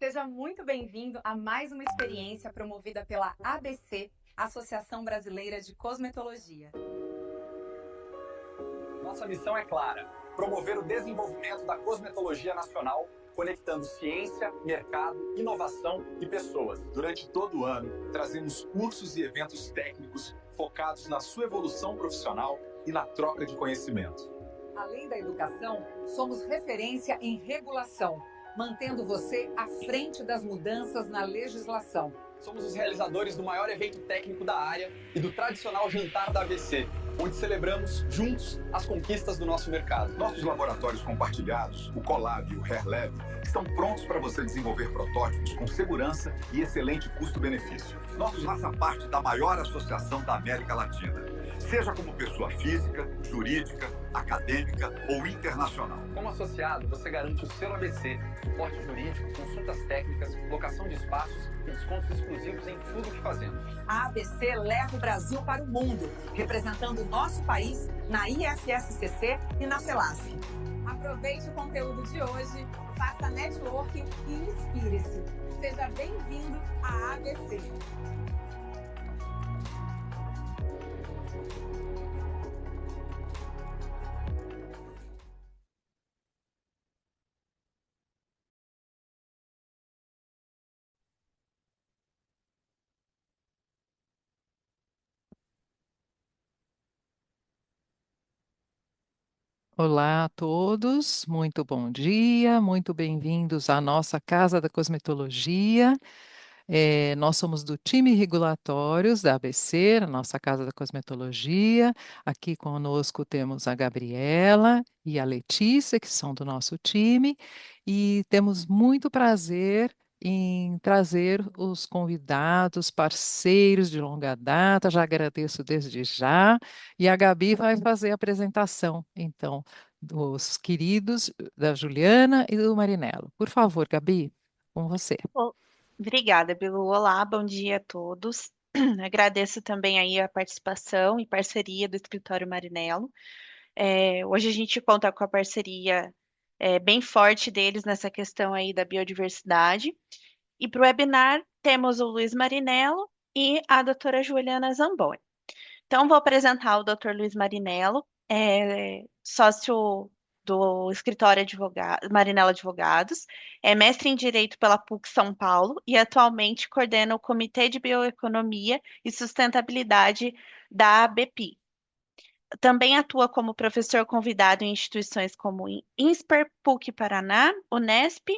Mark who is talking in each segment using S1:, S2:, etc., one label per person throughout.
S1: Seja muito bem-vindo a mais uma experiência promovida pela ABC, Associação Brasileira de Cosmetologia.
S2: Nossa missão é clara: promover o desenvolvimento da cosmetologia nacional, conectando ciência, mercado, inovação e pessoas.
S3: Durante todo o ano, trazemos cursos e eventos técnicos focados na sua evolução profissional e na troca de conhecimento.
S4: Além da educação, somos referência em regulação, mantendo você à frente das mudanças na legislação.
S2: Somos os realizadores do maior evento técnico da área e do tradicional Jantar da ABC, onde celebramos juntos as conquistas do nosso mercado.
S5: Nossos laboratórios compartilhados, o Colab e o HairLab, estão prontos para você desenvolver protótipos com segurança e excelente custo-benefício. Nossos faça parte da maior associação da América Latina, seja como pessoa física, jurídica, acadêmica ou internacional.
S2: Como associado, você garante o selo ABC, suporte jurídico, consultas técnicas, locação de espaços e descontos exclusivos em tudo que fazemos.
S4: A ABC leva o Brasil para o mundo, representando o nosso país na IFSCC e na FELASC.
S1: Aproveite o conteúdo de hoje, faça networking e inspire-se. Seja bem-vindo à ABC.
S6: Olá a todos, muito bom dia, muito bem-vindos à nossa Casa da Cosmetologia. Nós somos do time regulatórios da ABC, a nossa Casa da Cosmetologia. Aqui conosco temos a Gabriela e a Letícia, que são do nosso time, e temos muito prazer em trazer os convidados, parceiros de longa data. Já agradeço desde já, e a Gabi vai fazer a apresentação, então, dos queridos da Juliana e do Marinello. Por favor, Gabi, com você.
S7: Obrigada, Bilu. Olá, bom dia a todos. Agradeço também aí a participação e parceria do Escritório Marinello. Hoje a gente conta com a parceria bem forte deles nessa questão aí da biodiversidade. E para o webinar temos o Luiz Marinello e a doutora Juliana Zamboni. Então, vou apresentar o Dr. Luiz Marinello, sócio do escritório Marinello Advogados, é mestre em Direito pela PUC São Paulo e atualmente coordena o Comitê de Bioeconomia e Sustentabilidade da ABPI. Também atua como professor convidado em instituições como INSPER, PUC Paraná, Unesp,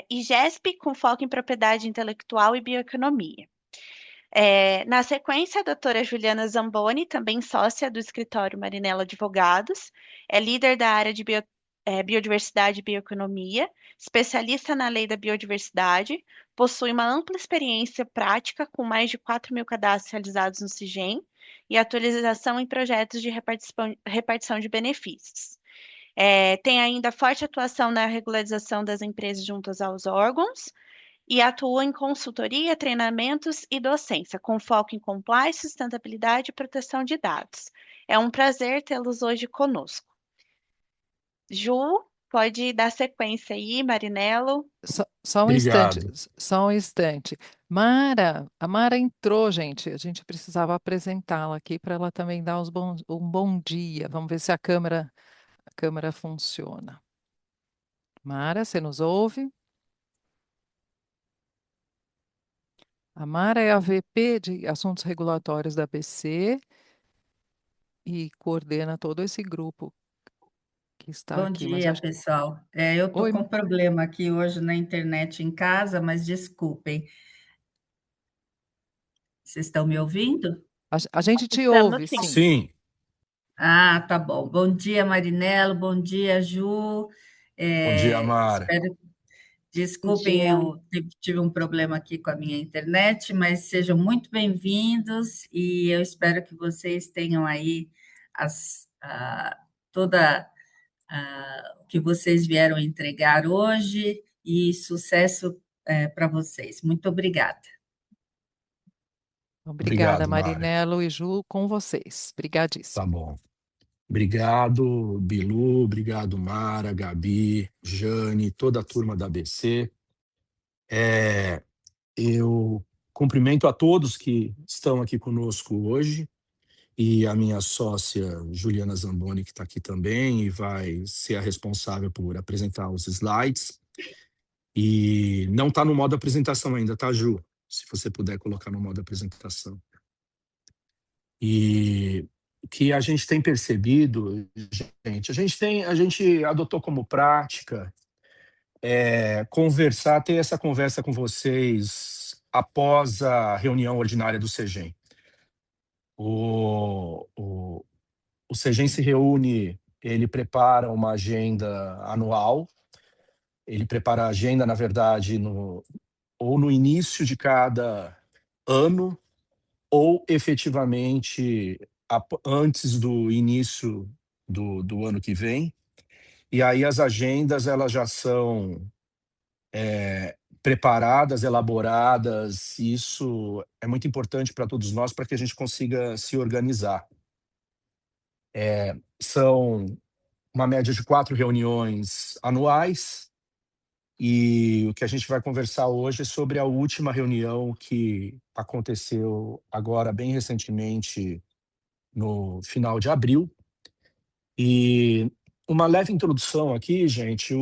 S7: IGESP, com foco em propriedade intelectual e bioeconomia. Na sequência, a doutora Juliana Zamboni, também sócia do escritório Marinello Advogados, é líder da área de biodiversidade e bioeconomia, especialista na lei da biodiversidade, possui uma ampla experiência prática com mais de 4.000 cadastros realizados no CIGEM e atualização em projetos de repartição de benefícios. Tem ainda forte atuação na regularização das empresas juntas aos órgãos, e atua em consultoria, treinamentos e docência, com foco em compliance, sustentabilidade e proteção de dados. É um prazer tê-los hoje conosco. Ju, pode dar sequência aí, Marinello.
S6: Só um
S8: Obrigado.
S6: instante, só um instante. A Mara entrou, gente. A gente precisava apresentá-la aqui para ela também dar um bom dia. Vamos ver se a câmera funciona. Mara, você nos ouve? A Mara é a VP de Assuntos Regulatórios da ABC e coordena todo esse grupo que está
S9: Bom
S6: aqui. Mas
S9: dia,
S6: acho...
S9: pessoal. Eu estou
S6: Oi,
S9: com problema aqui hoje na internet em casa, mas desculpem. Vocês estão me ouvindo?
S6: a gente te
S7: Estamos
S6: ouve,
S7: sim.
S6: sim.
S8: Sim,
S9: Ah, tá bom. Bom dia, Marinello. Bom dia, Ju.
S8: bom dia, Mara.
S9: Desculpem,
S7: dia.
S9: eu tive um problema aqui com a minha internet, mas sejam muito bem-vindos e eu espero que vocês tenham aí toda o que vocês vieram entregar hoje e sucesso para vocês. Muito obrigada.
S6: Obrigada,
S8: Obrigado, Mara.
S6: Marinello e Ju, com vocês. Obrigadíssimo.
S8: Tá bom. Obrigado, Bilu, obrigado, Mara, Gabi, Jane, toda a turma da ABC. Eu cumprimento a todos que estão aqui conosco hoje e a minha sócia Juliana Zamboni, que está aqui também e vai ser a responsável por apresentar os slides. E não está no modo apresentação ainda, tá, Ju? Se você puder colocar no modo apresentação. E o que a gente tem percebido, gente, a gente adotou como prática ter essa conversa com vocês após a reunião ordinária do CEGEM. O CEGEM se reúne, ele prepara uma agenda anual, ele prepara a agenda, na verdade, ou no início de cada ano, ou efetivamente antes do início do ano que vem. E aí as agendas elas já são preparadas, elaboradas, e isso é muito importante para todos nós, para que a gente consiga se organizar. São uma média de 4 reuniões anuais, e o que a gente vai conversar hoje é sobre a última reunião que aconteceu agora, bem recentemente, no final de abril. E uma leve introdução aqui, gente,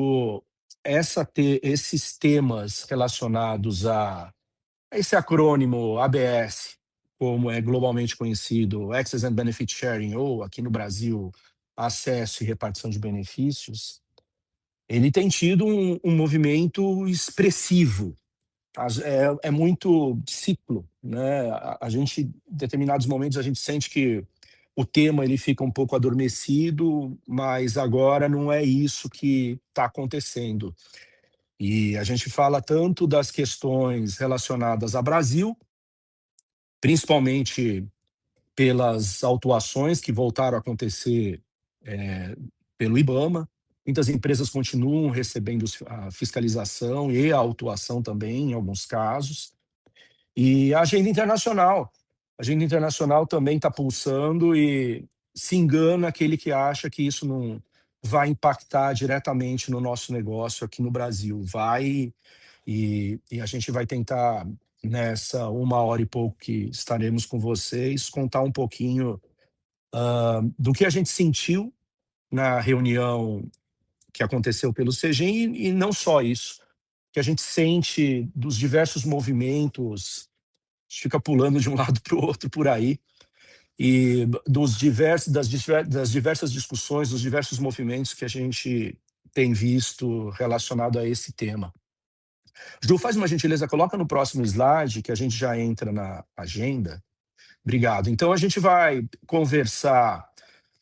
S8: esses temas relacionados a esse acrônimo ABS, como é globalmente conhecido, Access and Benefit Sharing, ou aqui no Brasil, acesso e repartição de benefícios, ele tem tido um movimento expressivo. É muito ciclo, né? A gente, em determinados momentos, a gente sente que o tema ele fica um pouco adormecido, mas agora não é isso que está acontecendo. E a gente fala tanto das questões relacionadas ao Brasil, principalmente pelas autuações que voltaram a acontecer pelo IBAMA. Muitas empresas continuam recebendo a fiscalização e a autuação também, em alguns casos. E a agenda internacional. A agenda internacional também está pulsando e se engana aquele que acha que isso não vai impactar diretamente no nosso negócio aqui no Brasil. Vai, e a gente vai tentar, nessa 1 hora e pouco que estaremos com vocês, contar um pouquinho do que a gente sentiu na reunião que aconteceu pelo CEGEM, e não só isso, que a gente sente dos diversos movimentos, fica pulando de um lado para o outro por aí, e das diversas discussões, dos diversos movimentos que a gente tem visto relacionado a esse tema. Ju, faz uma gentileza, coloca no próximo slide, que a gente já entra na agenda. Obrigado. Então, a gente vai conversar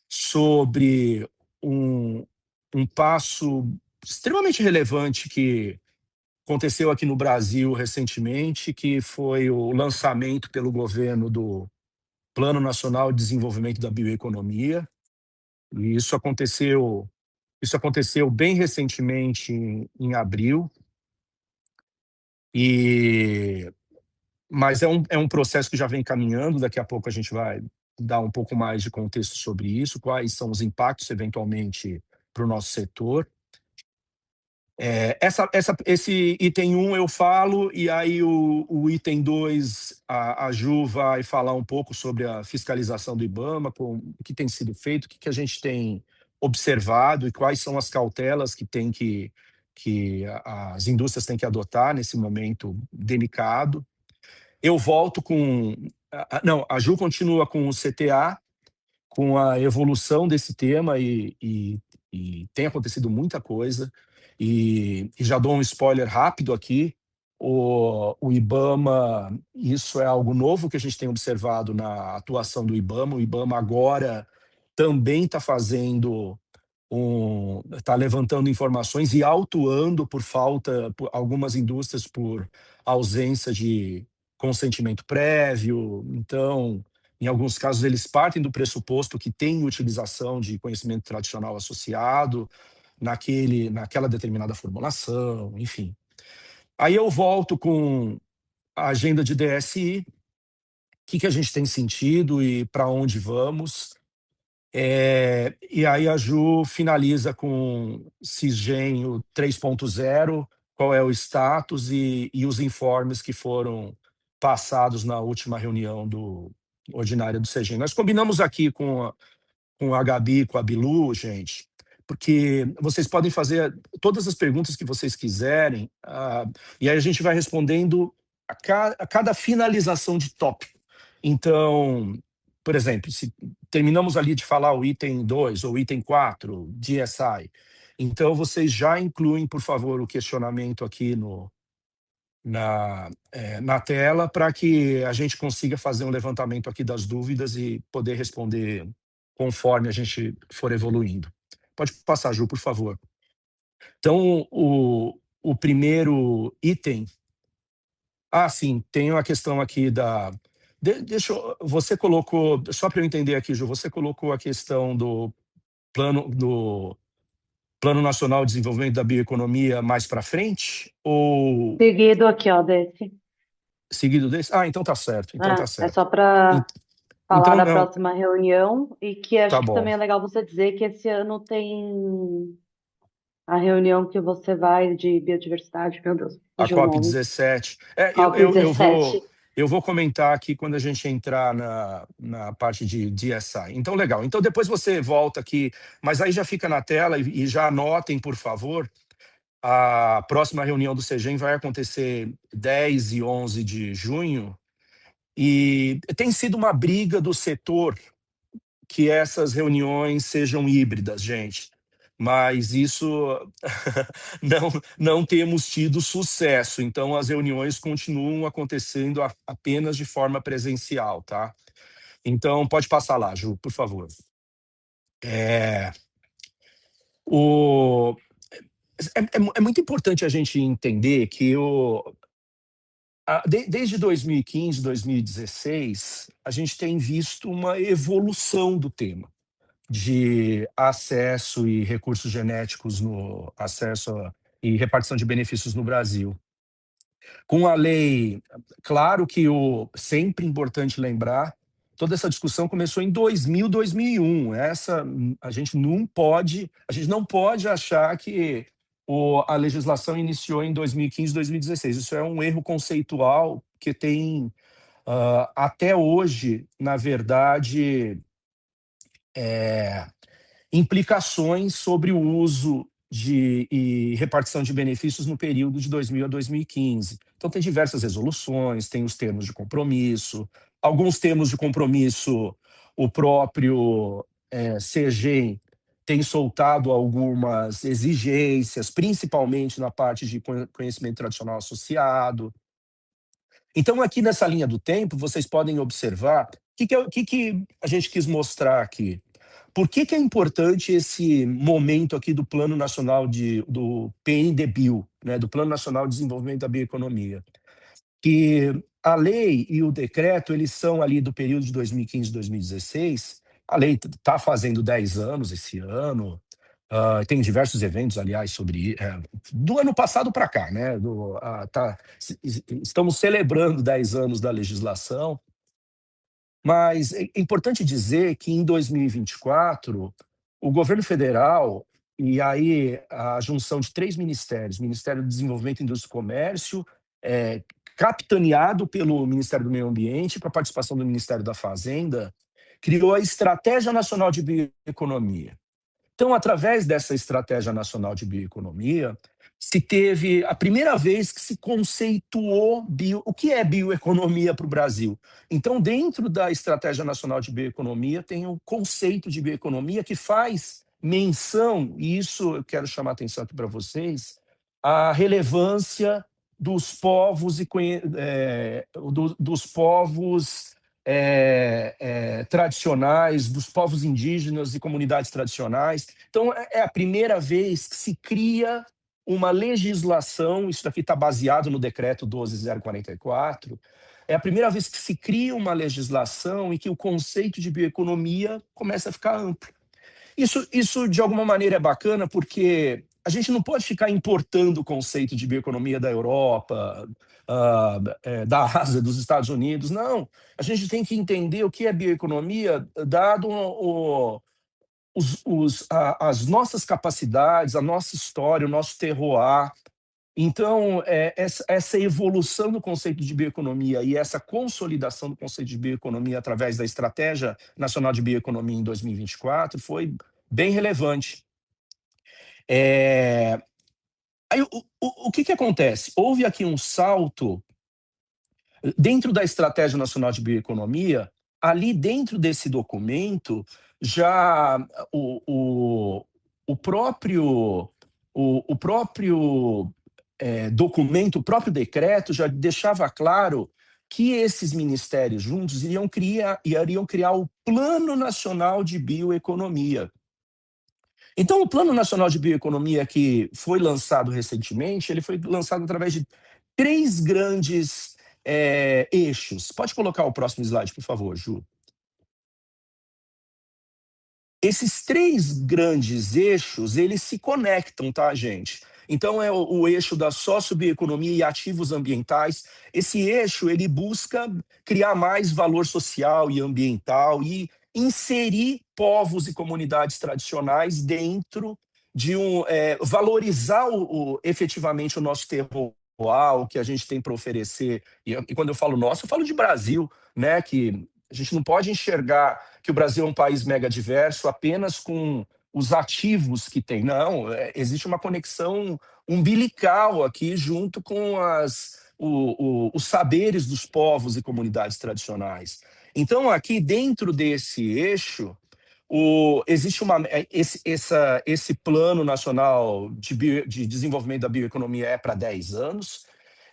S8: sobre um passo extremamente relevante que aconteceu aqui no Brasil recentemente, que foi o lançamento pelo governo do Plano Nacional de Desenvolvimento da Bioeconomia. E isso aconteceu bem recentemente, em abril. Mas é um processo que já vem caminhando. Daqui a pouco a gente vai dar um pouco mais de contexto sobre isso, quais são os impactos, eventualmente, para o nosso setor. Esse item 1 eu falo, e aí o item 2, a Ju vai falar um pouco sobre a fiscalização do IBAMA, o que tem sido feito, o que a gente tem observado e quais são as cautelas que as indústrias têm que adotar nesse momento delicado. Eu volto com... Não, a Ju continua com o CTA, com a evolução desse tema, e tem acontecido muita coisa. E já dou um spoiler rápido aqui, o IBAMA, isso é algo novo que a gente tem observado na atuação do IBAMA. O IBAMA agora também está levantando informações e autuando por algumas indústrias por ausência de consentimento prévio. Então, em alguns casos, eles partem do pressuposto que tem utilização de conhecimento tradicional associado naquela determinada formulação, enfim. Aí eu volto com a agenda de DSI, o que a gente tem sentido e para onde vamos. E aí a Ju finaliza com CISGEM 3.0, qual é o status e os informes que foram passados na última reunião ordinária do CEGEM. Nós combinamos aqui com a Gabi, com a Bilu, gente, porque vocês podem fazer todas as perguntas que vocês quiserem, e aí a gente vai respondendo a cada finalização de tópico. Então, por exemplo, se terminamos ali de falar o item 2 ou item 4, DSI, então vocês já incluem, por favor, o questionamento aqui na tela para que a gente consiga fazer um levantamento aqui das dúvidas e poder responder conforme a gente for evoluindo. Pode passar, Ju, por favor. Então, o primeiro item... sim, tem uma questão aqui você colocou, só para eu entender aqui, Ju, você colocou a questão do Plano Nacional de Desenvolvimento da Bioeconomia mais para frente? Ou...
S10: Seguido aqui, ó, desse.
S8: Seguido desse? Então tá certo. Então tá certo.
S10: É só para falar
S8: então,
S10: da
S8: não.
S10: próxima reunião e que acho
S8: Tá
S10: que
S8: bom.
S10: também é legal você dizer que esse ano tem a reunião que você vai de biodiversidade, meu Deus.
S8: A
S10: fugiu o nome.
S8: COP17.
S10: COP17.
S8: Eu vou comentar aqui quando a gente entrar na parte de DSI. Então, legal. Então, depois você volta aqui, mas aí já fica na tela e já anotem, por favor. A próxima reunião do CEGEM vai acontecer 10 e 11 de junho. E tem sido uma briga do setor que essas reuniões sejam híbridas, gente. Mas isso não temos tido sucesso. Então, as reuniões continuam acontecendo apenas de forma presencial, tá? Então, pode passar lá, Ju, por favor. É muito importante a gente entender que desde 2015, 2016, a gente tem visto uma evolução do tema de acesso e recursos genéticos no acesso e repartição de benefícios no Brasil. Com a lei, claro que sempre importante lembrar, toda essa discussão começou em 2000, 2001. A gente não pode achar que a legislação iniciou em 2015, 2016. Isso é um erro conceitual que tem até hoje, na verdade, implicações sobre o uso e repartição de benefícios no período de 2000 a 2015. Então, tem diversas resoluções, tem os termos de compromisso. Alguns termos de compromisso, o próprio CEGEM tem soltado algumas exigências, principalmente na parte de conhecimento tradicional associado. Então, aqui nessa linha do tempo, vocês podem observar o que a gente quis mostrar aqui. Por que é importante esse momento aqui do Plano Nacional do PNDBio, né, do Plano Nacional de Desenvolvimento da Bioeconomia? Que a lei e o decreto, eles são ali do período de 2015 e 2016. A lei está fazendo 10 anos esse ano. Tem diversos eventos, aliás, sobre do ano passado para cá, né? Estamos celebrando 10 anos da legislação. Mas é importante dizer que em 2024, o governo federal, e aí a junção de 3 ministérios, Ministério do Desenvolvimento, Indústria e Comércio, capitaneado pelo Ministério do Meio Ambiente, com a participação do Ministério da Fazenda, criou a Estratégia Nacional de Bioeconomia. Então, através dessa Estratégia Nacional de Bioeconomia, se teve a primeira vez que se conceituou o que é bioeconomia para o Brasil. Então, dentro da Estratégia Nacional de Bioeconomia, tem o conceito de bioeconomia que faz menção, e isso eu quero chamar a atenção aqui para vocês, a relevância dos povos tradicionais, dos povos indígenas e comunidades tradicionais. Então, é a primeira vez que se cria uma legislação, isso daqui está baseado no decreto 12.044, é a primeira vez que se cria uma legislação e que o conceito de bioeconomia começa a ficar amplo. Isso de alguma maneira é bacana porque a gente não pode ficar importando o conceito de bioeconomia da Europa, da Ásia, dos Estados Unidos. Não, a gente tem que entender o que é bioeconomia dado as nossas capacidades, a nossa história, o nosso terroir, Então, essa evolução do conceito de bioeconomia e essa consolidação do conceito de bioeconomia através da Estratégia Nacional de Bioeconomia em 2024 foi bem relevante. Aí, o que acontece? Houve aqui um salto dentro da Estratégia Nacional de Bioeconomia. Ali dentro desse documento, já o próprio documento, o próprio decreto já deixava claro que esses ministérios juntos iriam criar o Plano Nacional de Bioeconomia. Então, o Plano Nacional de Bioeconomia que foi lançado recentemente, ele foi lançado através de 3 grandes eixos. Pode colocar o próximo slide, por favor, Ju. Esses 3 grandes eixos, eles se conectam, tá, gente? Então, é o eixo da sociobioeconomia e ativos ambientais. Esse eixo, ele busca criar mais valor social e ambiental e inserir povos e comunidades tradicionais dentro de valorizar efetivamente o nosso terroir, o que a gente tem para oferecer. E quando eu falo nosso, eu falo de Brasil, né? Que a gente não pode enxergar que o Brasil é um país mega diverso apenas com os ativos que tem. Não, existe uma conexão umbilical aqui junto com os saberes dos povos e comunidades tradicionais. Então, aqui dentro desse eixo, existe esse Plano Nacional de Desenvolvimento da Bioeconomia para 10 anos,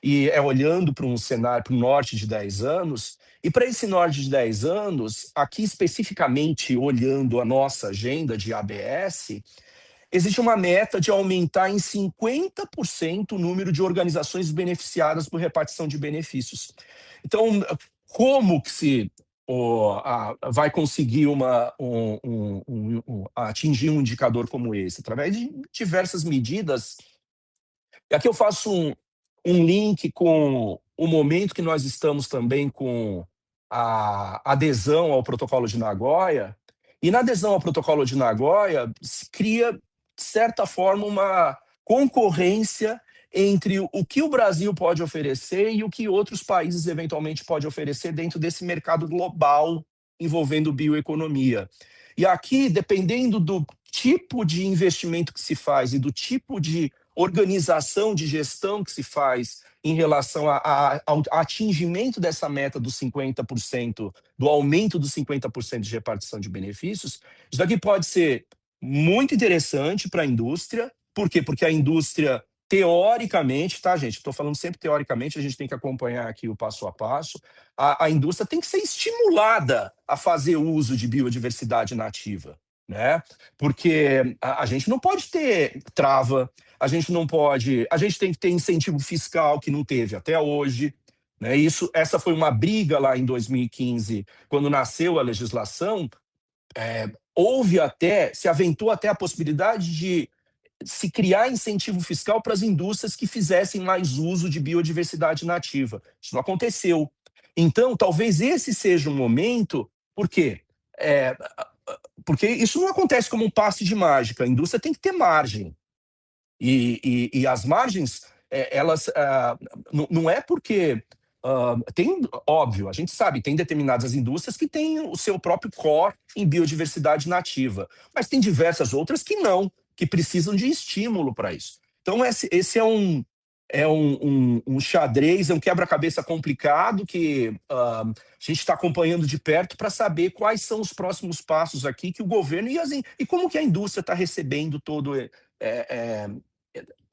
S8: e olhando para um cenário, para o norte de 10 anos, e para esse norte de 10 anos, aqui especificamente olhando a nossa agenda de ABS, existe uma meta de aumentar em 50% o número de organizações beneficiadas por repartição de benefícios. Então, como que se vai conseguir atingir um indicador como esse? Através de diversas medidas. E aqui eu faço um link com o momento que nós estamos também com a adesão ao Protocolo de Nagoya. E na adesão ao Protocolo de Nagoya, se cria, de certa forma, uma concorrência entre o que o Brasil pode oferecer e o que outros países eventualmente podem oferecer dentro desse mercado global envolvendo bioeconomia. E aqui, dependendo do tipo de investimento que se faz e do tipo de organização de gestão que se faz em relação ao atingimento dessa meta dos 50%, do aumento dos 50% de repartição de benefícios, isso daqui pode ser muito interessante para a indústria. Por quê? Porque a indústria, teoricamente, tá, gente? Estou falando sempre teoricamente, a gente tem que acompanhar aqui o passo a passo. A indústria tem que ser estimulada a fazer uso de biodiversidade nativa, né? Porque a gente não pode ter trava, a gente tem que ter incentivo fiscal que não teve até hoje, né? Essa foi uma briga lá em 2015, quando nasceu a legislação. Se aventou até a possibilidade de se criar incentivo fiscal para as indústrias que fizessem mais uso de biodiversidade nativa. Isso não aconteceu. Então, talvez esse seja um momento. Por quê? Porque isso não acontece como um passe de mágica. A indústria tem que ter margem. E as margens, elas não é porque óbvio, a gente sabe, tem determinadas indústrias que têm o seu próprio core em biodiversidade nativa, mas tem diversas outras que não, que precisam de estímulo para isso. Então, esse é um xadrez, é um quebra-cabeça complicado que a gente está acompanhando de perto para saber quais são os próximos passos aqui que o governo e como que a indústria está recebendo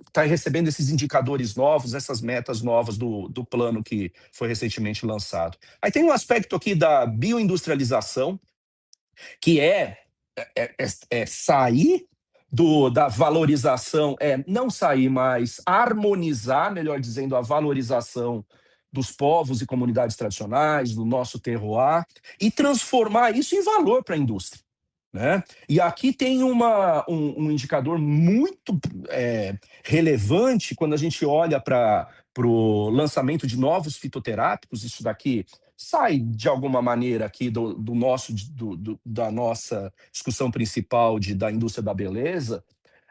S8: está recebendo esses indicadores novos, essas metas novas do plano que foi recentemente lançado. Aí tem um aspecto aqui da bioindustrialização, que sair da valorização, não sair, mas harmonizar, melhor dizendo, a valorização dos povos e comunidades tradicionais, do nosso terroir, e transformar isso em valor para a indústria, né? E aqui tem um indicador muito relevante quando a gente olha para o lançamento de novos fitoterápicos. Isso daqui sai de alguma maneira aqui da nossa discussão principal da indústria da beleza,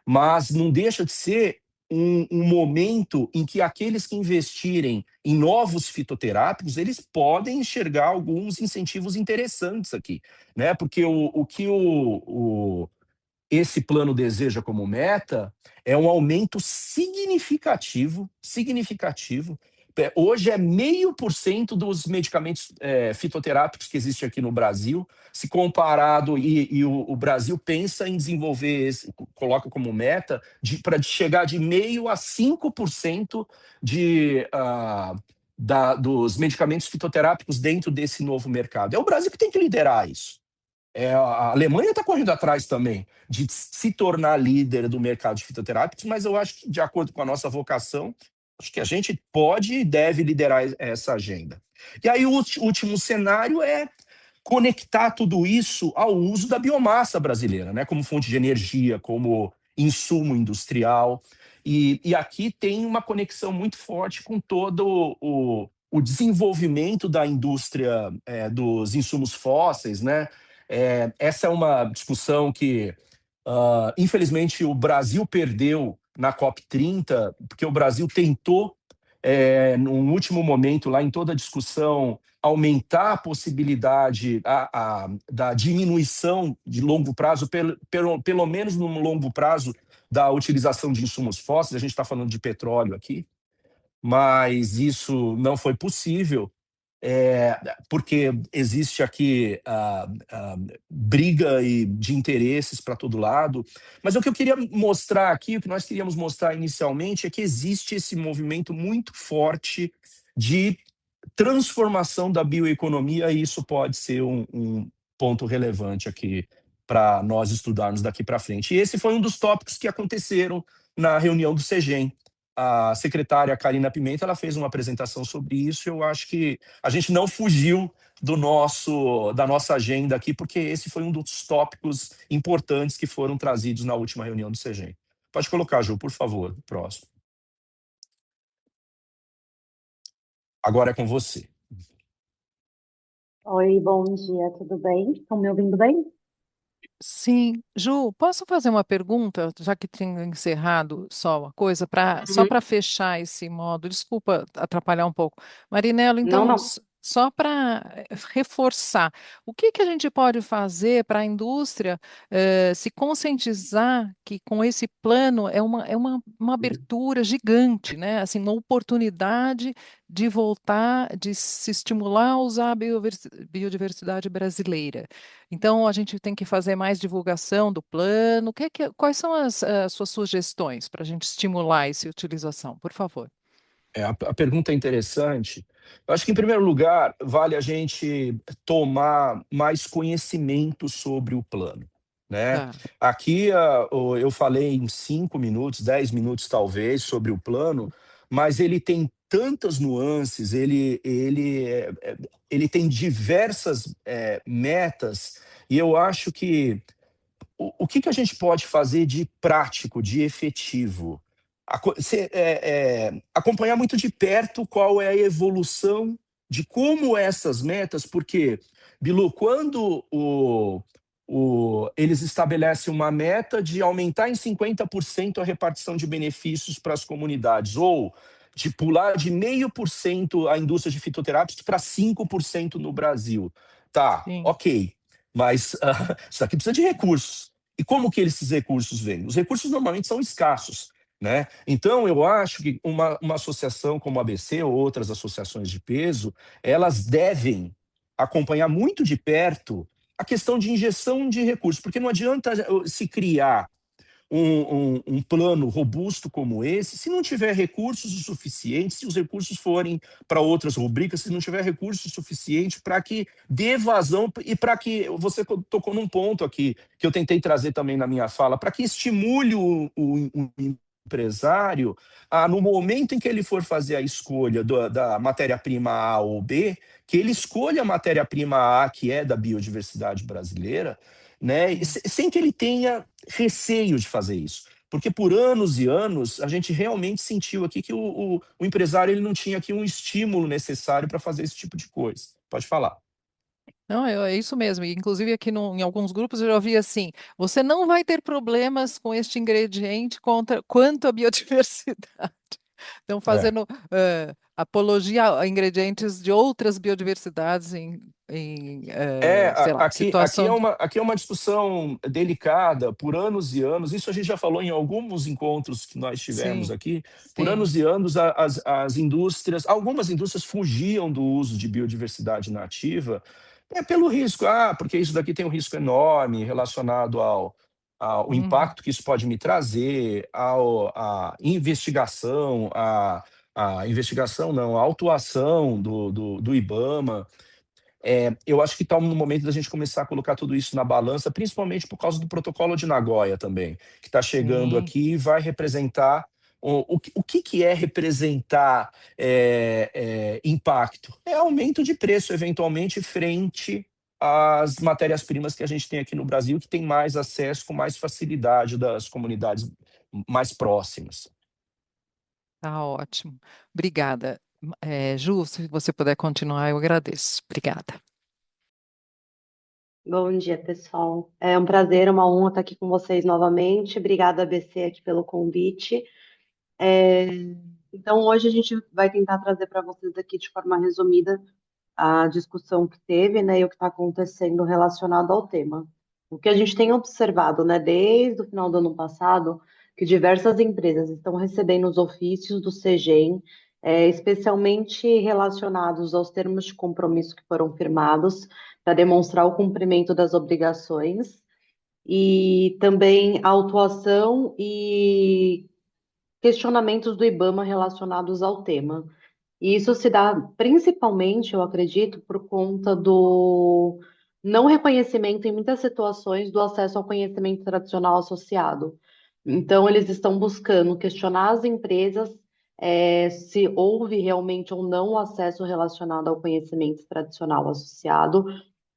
S8: mas não deixa de ser um momento em que aqueles que investirem em novos fitoterápicos, eles podem enxergar alguns incentivos interessantes aqui, né? Porque o que esse plano deseja como meta é um aumento significativo. Hoje é 0,5% dos medicamentos fitoterápicos que existem aqui no Brasil, se comparado, e o Brasil pensa em desenvolver, coloca como meta, para chegar de 0,5% a 5% dos medicamentos fitoterápicos dentro desse novo mercado. É o Brasil que tem que liderar isso. A Alemanha está correndo atrás também de se tornar líder do mercado de fitoterápicos, mas eu acho que, de acordo com a nossa vocação, acho que a gente pode e deve liderar essa agenda. E aí o último cenário é conectar tudo isso ao uso da biomassa brasileira, né, como fonte de energia, como insumo industrial. E aqui tem uma conexão muito forte com todo o desenvolvimento da indústria dos insumos fósseis, né? Essa é uma discussão que, infelizmente, o Brasil perdeu na COP30, porque o Brasil tentou, num último momento, lá em toda a discussão, aumentar a possibilidade da diminuição de longo prazo, pelo menos no longo prazo, da utilização de insumos fósseis. A gente está falando de petróleo aqui, mas isso não foi possível. Porque existe aqui briga de interesses para todo lado. Mas o que eu queria mostrar aqui, o que nós queríamos mostrar inicialmente, é que existe esse movimento muito forte de transformação da bioeconomia, e isso pode ser um ponto relevante aqui para nós estudarmos daqui para frente. E esse foi um dos tópicos que aconteceram na reunião do CEGEM. A secretária Karina Pimenta, ela fez uma apresentação sobre isso. Eu acho que a gente não fugiu da nossa agenda aqui, porque esse foi um dos tópicos importantes que foram trazidos na última reunião do CEGEM. Pode colocar, Ju, por favor, próximo. Agora é com você.
S10: Oi, bom dia, tudo bem? Estão me ouvindo bem?
S6: Sim, Ju, posso fazer uma pergunta, já que tenho encerrado só uma coisa, só
S10: Uhum.
S6: para fechar esse modo, desculpa atrapalhar um pouco. Marinelo,
S10: Não,
S6: então,
S10: não.
S6: só para reforçar, o que que a gente pode fazer para a indústria se conscientizar que com esse plano é uma abertura gigante, né? Assim, uma oportunidade de voltar, de se estimular a usar a biodiversidade brasileira. Então, a gente tem que fazer mais divulgação do plano. Quais são as suas sugestões para a gente estimular essa utilização? Por favor.
S8: A pergunta é interessante. Eu acho que, em primeiro lugar, vale a gente tomar mais conhecimento sobre o plano, né?
S6: Tá.
S8: Aqui eu falei em 5 minutos, 10 minutos talvez, sobre o plano, mas ele tem tantas nuances, ele tem diversas metas, e eu acho que o que a gente pode fazer de prático, de efetivo? Acompanhar muito de perto qual é a evolução de como essas metas, porque, Bilu, quando eles estabelecem uma meta de aumentar em 50% a repartição de benefícios para as comunidades, ou de pular de 0,5% a indústria de fitoterápicos para 5% no Brasil. Tá,
S6: Sim.
S8: ok. Mas isso aqui precisa de recursos. E como que esses recursos vêm? Os recursos normalmente são escassos, né? Então, eu acho que uma associação como a ABC ou outras associações de peso, elas devem acompanhar muito de perto a questão de injeção de recursos, porque não adianta se criar um plano robusto como esse, se não tiver recursos o suficiente, se os recursos forem para outras rubricas, se não tiver recursos suficiente para que dê vazão e para que, você tocou num ponto aqui, que eu tentei trazer também na minha fala, para que estimule o empresário no momento em que ele for fazer a escolha da matéria-prima A ou B, que ele escolha a matéria-prima A, que é da biodiversidade brasileira, né, sem que ele tenha receio de fazer isso. Porque por anos e anos, a gente realmente sentiu aqui que o empresário ele não tinha aqui um estímulo necessário para fazer esse tipo de coisa. Pode falar.
S6: Não, é isso mesmo. E, inclusive, aqui em alguns grupos eu já ouvi assim: você não vai ter problemas com este ingrediente quanto à biodiversidade. Estão
S8: É.
S6: fazendo apologia a ingredientes de outras biodiversidades em sei lá,
S8: Aqui
S6: situação de.
S8: aqui é uma discussão delicada por anos e anos. Isso a gente já falou em alguns encontros que nós tivemos
S6: Sim,
S8: aqui. Por
S6: sim.
S8: anos e anos, as indústrias, algumas indústrias fugiam do uso de biodiversidade nativa pelo risco. Porque isso daqui tem um risco enorme relacionado ao
S6: Uhum.
S8: impacto que isso pode me trazer, à investigação, a investigação não, a autuação do IBAMA. Eu acho que está no momento da gente começar a colocar tudo isso na balança, principalmente por causa do protocolo de Nagoya também, que está chegando
S6: Sim.
S8: aqui e vai representar o que é representar impacto? É aumento de preço, eventualmente, frente às matérias-primas que a gente tem aqui no Brasil, que tem mais acesso com mais facilidade das comunidades mais próximas.
S6: Tá ótimo. Obrigada. Ju, se você puder continuar, eu agradeço. Obrigada.
S10: Bom dia, pessoal. É um prazer, uma honra estar aqui com vocês novamente. Obrigada, ABC, aqui pelo convite. É, Então, hoje a gente vai tentar trazer para vocês aqui de forma resumida a discussão que teve, né, e o que está acontecendo relacionado ao tema. O que a gente tem observado, né, desde o final do ano passado, que diversas empresas estão recebendo os ofícios do CEGEM, especialmente relacionados aos termos de compromisso que foram firmados, para demonstrar o cumprimento das obrigações, e também a autuação e questionamentos do IBAMA relacionados ao tema. E isso se dá principalmente, eu acredito, por conta do não reconhecimento em muitas situações do acesso ao conhecimento tradicional associado. Então, eles estão buscando questionar as empresas se houve realmente ou não o acesso relacionado ao conhecimento tradicional associado.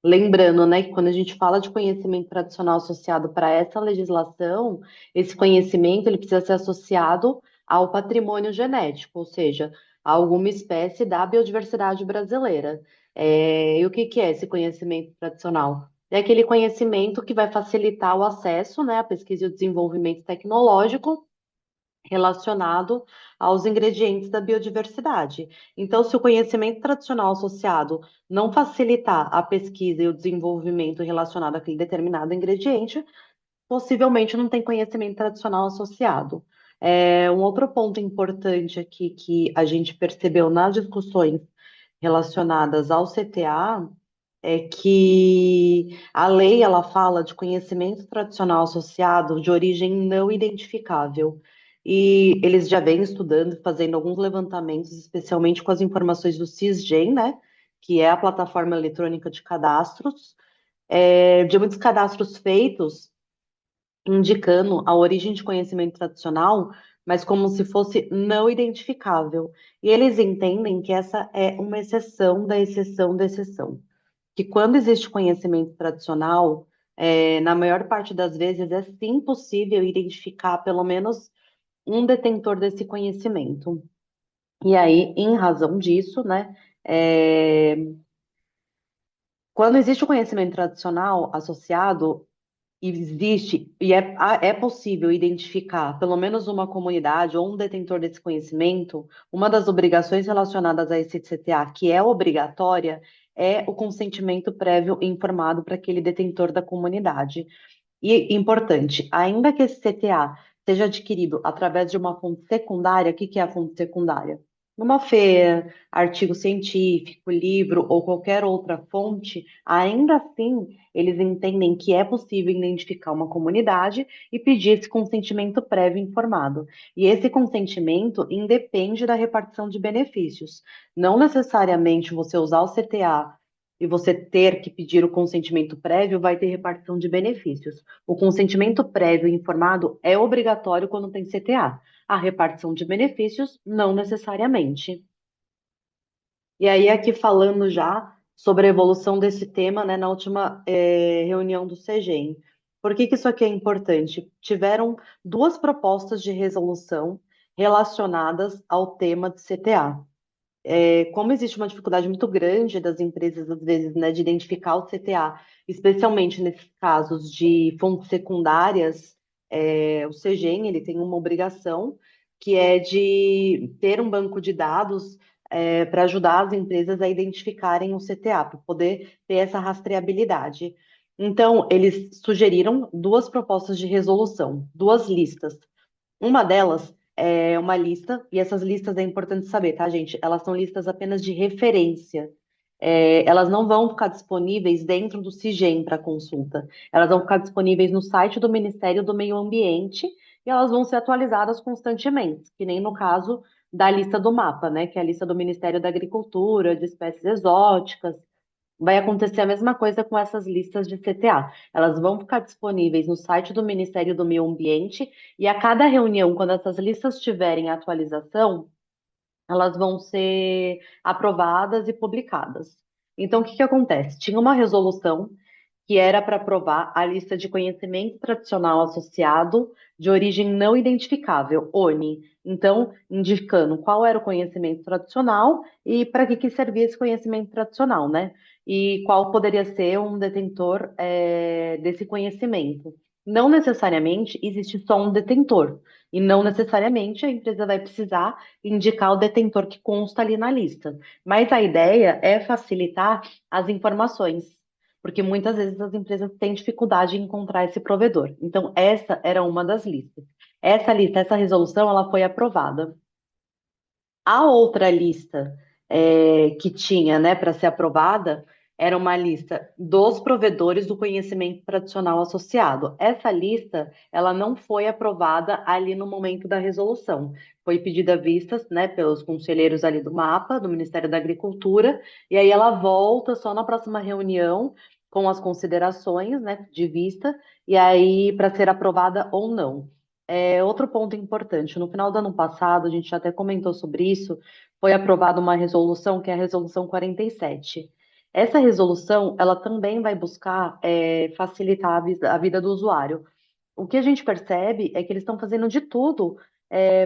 S10: Lembrando, né, que quando a gente fala de conhecimento tradicional associado para essa legislação, esse conhecimento ele precisa ser associado ao patrimônio genético, ou seja, a alguma espécie da biodiversidade brasileira. E o que que é esse conhecimento tradicional? É aquele conhecimento que vai facilitar o acesso, né, à pesquisa e o desenvolvimento tecnológico relacionado aos ingredientes da biodiversidade. Então, se o conhecimento tradicional associado não facilitar a pesquisa e o desenvolvimento relacionado àquele determinado ingrediente, possivelmente não tem conhecimento tradicional associado. Um outro ponto importante aqui que a gente percebeu nas discussões relacionadas ao CTA é que a lei ela fala de conhecimento tradicional associado de origem não identificável. E eles já vêm estudando, fazendo alguns levantamentos, especialmente com as informações do CISGEM, né, que é a plataforma eletrônica de cadastros, de muitos cadastros feitos indicando a origem de conhecimento tradicional, mas como se fosse não identificável. E eles entendem que essa é uma exceção da exceção da exceção. Que quando existe conhecimento tradicional, na maior parte das vezes é sim possível identificar pelo menos um detentor desse conhecimento. E aí, em razão disso, né, quando existe o conhecimento tradicional associado, existe e é possível identificar pelo menos uma comunidade ou um detentor desse conhecimento, uma das obrigações relacionadas a esse CTA, que é obrigatória, é o consentimento prévio informado para aquele detentor da comunidade. E importante, ainda que esse CTA seja adquirido através de uma fonte secundária, o que que é a fonte secundária? Numa feira, artigo científico, livro ou qualquer outra fonte, ainda assim eles entendem que é possível identificar uma comunidade e pedir esse consentimento prévio informado. E esse consentimento independe da repartição de benefícios. Não necessariamente você usar o CTA e você ter que pedir o consentimento prévio vai ter repartição de benefícios. O consentimento prévio informado é obrigatório quando tem CTA. A repartição de benefícios, não necessariamente. E aí, aqui falando já sobre a evolução desse tema, né, na última reunião do CEGEM. Por que que isso aqui é importante? Tiveram duas propostas de resolução relacionadas ao tema de CTA. como existe uma dificuldade muito grande das empresas, às vezes, né, de identificar o CTA, especialmente nesses casos de fontes secundárias, o CEGEM, ele tem uma obrigação, que é de ter um banco de dados para ajudar as empresas a identificarem o CTA, para poder ter essa rastreabilidade. Então, eles sugeriram duas propostas de resolução, duas listas. Uma delas é uma lista, e essas listas é importante saber, tá, gente? Elas são listas apenas de referência. Elas não vão ficar disponíveis dentro do CIGEM para consulta. Elas vão ficar disponíveis no site do Ministério do Meio Ambiente e elas vão ser atualizadas constantemente, que nem no caso da lista do mapa, né? Que é a lista do Ministério da Agricultura, de espécies exóticas. Vai acontecer a mesma coisa com essas listas de CTA. Elas vão ficar disponíveis no site do Ministério do Meio Ambiente e a cada reunião, quando essas listas tiverem atualização, elas vão ser aprovadas e publicadas. Então, o que que acontece? Tinha uma resolução que era para aprovar a lista de conhecimento tradicional associado de origem não identificável, ONI. Então, indicando qual era o conhecimento tradicional e para que servia esse conhecimento tradicional, né? E qual poderia ser um detentor desse conhecimento. Não necessariamente existe só um detentor, e não necessariamente a empresa vai precisar indicar o detentor que consta ali na lista. Mas a ideia é facilitar as informações, porque muitas vezes as empresas têm dificuldade em encontrar esse provedor. Então, essa era uma das listas. Essa lista, essa resolução, ela foi aprovada. A outra lista que tinha, né, para ser aprovada era uma lista dos provedores do conhecimento tradicional associado. Essa lista, ela não foi aprovada ali no momento da resolução. Foi pedida vistas, né, pelos conselheiros ali do MAPA, do Ministério da Agricultura, e aí ela volta só na próxima reunião com as considerações, né, de vista, e aí para ser aprovada ou não. Outro ponto importante, no final do ano passado, a gente já até comentou sobre isso, foi aprovada uma resolução, que é a Resolução 47. Essa resolução, ela também vai buscar facilitar a vida do usuário. O que a gente percebe é que eles estão fazendo de tudo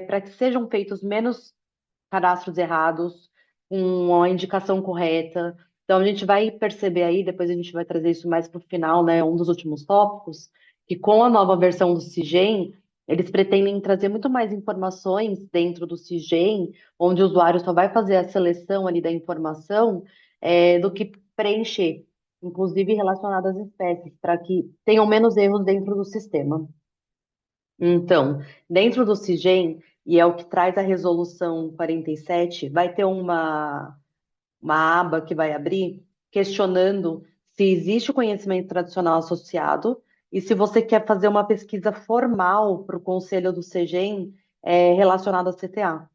S10: para que sejam feitos menos cadastros errados, com a indicação correta. Então, a gente vai perceber aí, depois a gente vai trazer isso mais para o final, né, um dos últimos tópicos, que com a nova versão do CIGEM, eles pretendem trazer muito mais informações dentro do CIGEM, onde o usuário só vai fazer a seleção ali da informação, do que preencher, inclusive relacionado às espécies, para que tenham menos erros dentro do sistema. Então, dentro do CIGEM, e é o que traz a resolução 47, vai ter uma aba que vai abrir questionando se existe o conhecimento tradicional associado e se você quer fazer uma pesquisa formal para o conselho do CIGEM relacionado a CTA.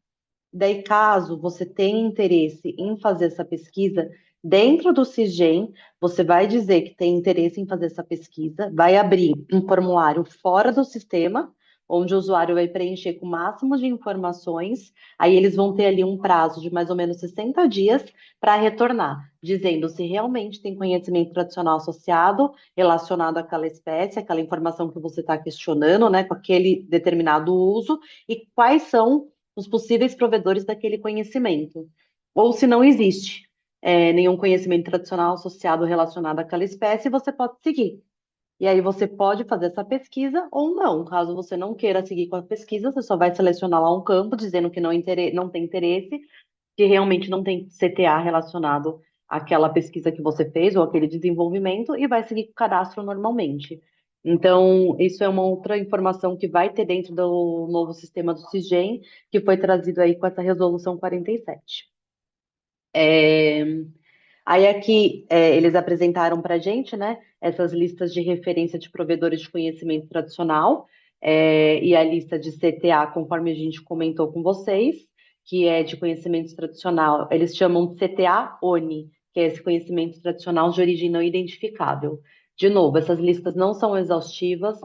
S10: Daí, caso você tenha interesse em fazer essa pesquisa, dentro do CIGEM, você vai dizer que tem interesse em fazer essa pesquisa, vai abrir um formulário fora do sistema, onde o usuário vai preencher com o máximo de informações, aí eles vão ter ali um prazo de mais ou menos 60 dias para retornar, dizendo se realmente tem conhecimento tradicional associado, relacionado àquela espécie, aquela informação que você está questionando, né, com aquele determinado uso, e quais são os possíveis provedores daquele conhecimento. Ou se não existe nenhum conhecimento tradicional associado relacionado àquela espécie, você pode seguir. E aí você pode fazer essa pesquisa ou não. Caso você não queira seguir com a pesquisa, você só vai selecionar lá um campo dizendo que não tem interesse, que realmente não tem CTA relacionado àquela pesquisa que você fez ou aquele desenvolvimento e vai seguir com o cadastro normalmente. Então, isso é uma outra informação que vai ter dentro do novo sistema do CIGEM, que foi trazido aí com essa resolução 47. Aí aqui eles apresentaram para a gente, né, essas listas de referência de provedores de conhecimento tradicional e a lista de CTA, conforme a gente comentou com vocês, que é de conhecimento tradicional. Eles chamam de CTA-ONI, que é esse conhecimento tradicional de origem não identificável. De novo, essas listas não são exaustivas,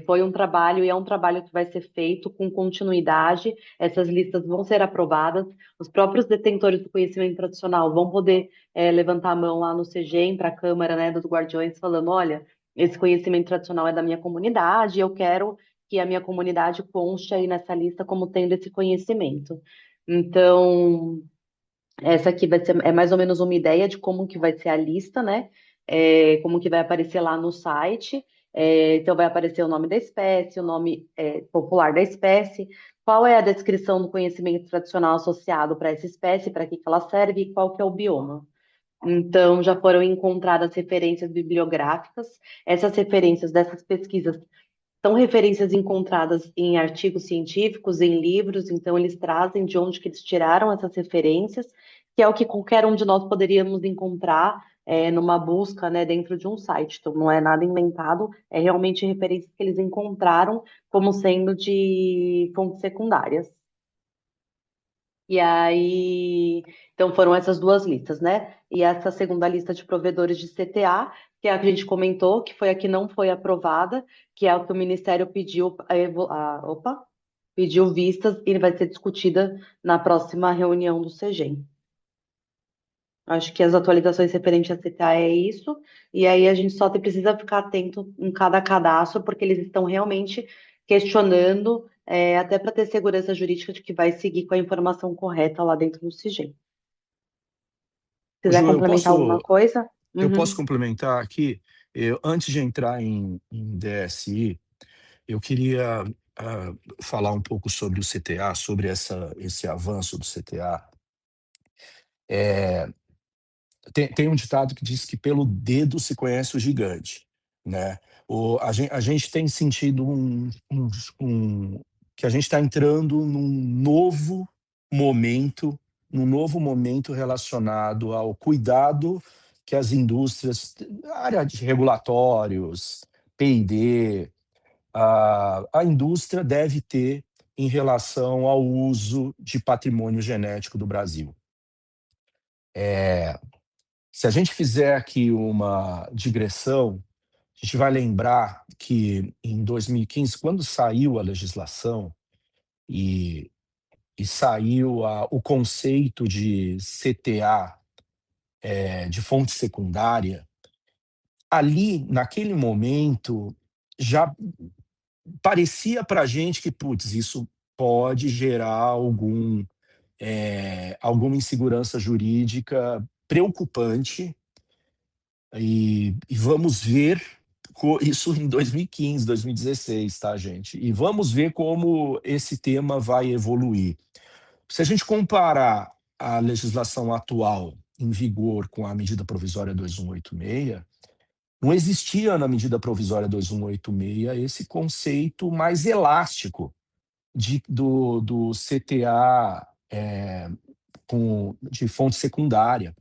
S10: foi um trabalho e é um trabalho que vai ser feito com continuidade. Essas listas vão ser aprovadas. Os próprios detentores do conhecimento tradicional vão poder levantar a mão lá no CIGEM para a Câmara, né, dos Guardiões, falando: olha, esse conhecimento tradicional é da minha comunidade, eu quero que a minha comunidade conste aí nessa lista como tendo esse conhecimento. Então, Essa aqui é mais ou menos uma ideia de como que vai ser a lista, né? Como que vai aparecer lá no site. Então, vai aparecer o nome da espécie, o nome popular da espécie, qual é a descrição do conhecimento tradicional associado para essa espécie, para que ela serve e qual que é o bioma. Então, já foram encontradas referências bibliográficas. Essas referências dessas pesquisas são referências encontradas em artigos científicos, em livros, então eles trazem de onde que eles tiraram essas referências, que é o que qualquer um de nós poderíamos encontrar numa busca, né, dentro de um site. Então, não é nada inventado, é realmente referências que eles encontraram como sendo de fontes secundárias. E aí, então foram essas duas listas, né? E essa segunda lista de provedores de CTA, que é a que a gente comentou, que foi a que não foi aprovada, que é o que o Ministério pediu, pediu vistas e vai ser discutida na próxima reunião do CEGEM. Acho que as atualizações referentes a CTA é isso, e aí a gente só precisa ficar atento em cada cadastro, porque eles estão realmente questionando, até para ter segurança jurídica de que vai seguir com a informação correta lá dentro do CIGEM. Se quiser
S8: Ju,
S10: complementar alguma coisa?
S8: eu posso
S10: Uhum.
S8: complementar aqui? Antes de entrar em DSI, eu queria falar um pouco sobre o CTA, sobre esse avanço do CTA. Tem um ditado que diz que pelo dedo se conhece o gigante, né? A gente tem sentido que a gente está entrando num novo momento relacionado ao cuidado que as indústrias, a área de regulatórios, P&D, a indústria deve ter em relação ao uso de patrimônio genético do Brasil. Se a gente fizer aqui uma digressão, a gente vai lembrar que em 2015, quando saiu a legislação e saiu o conceito de CTA, de fonte secundária, ali, naquele momento, já parecia para a gente que, putz, isso pode gerar alguma insegurança jurídica preocupante. E vamos ver isso em 2015, 2016, tá, gente? E vamos ver como esse tema vai evoluir. Se a gente comparar a legislação atual em vigor com a medida provisória 2186, não existia na medida provisória 2186 esse conceito mais elástico do CTA de fonte secundária.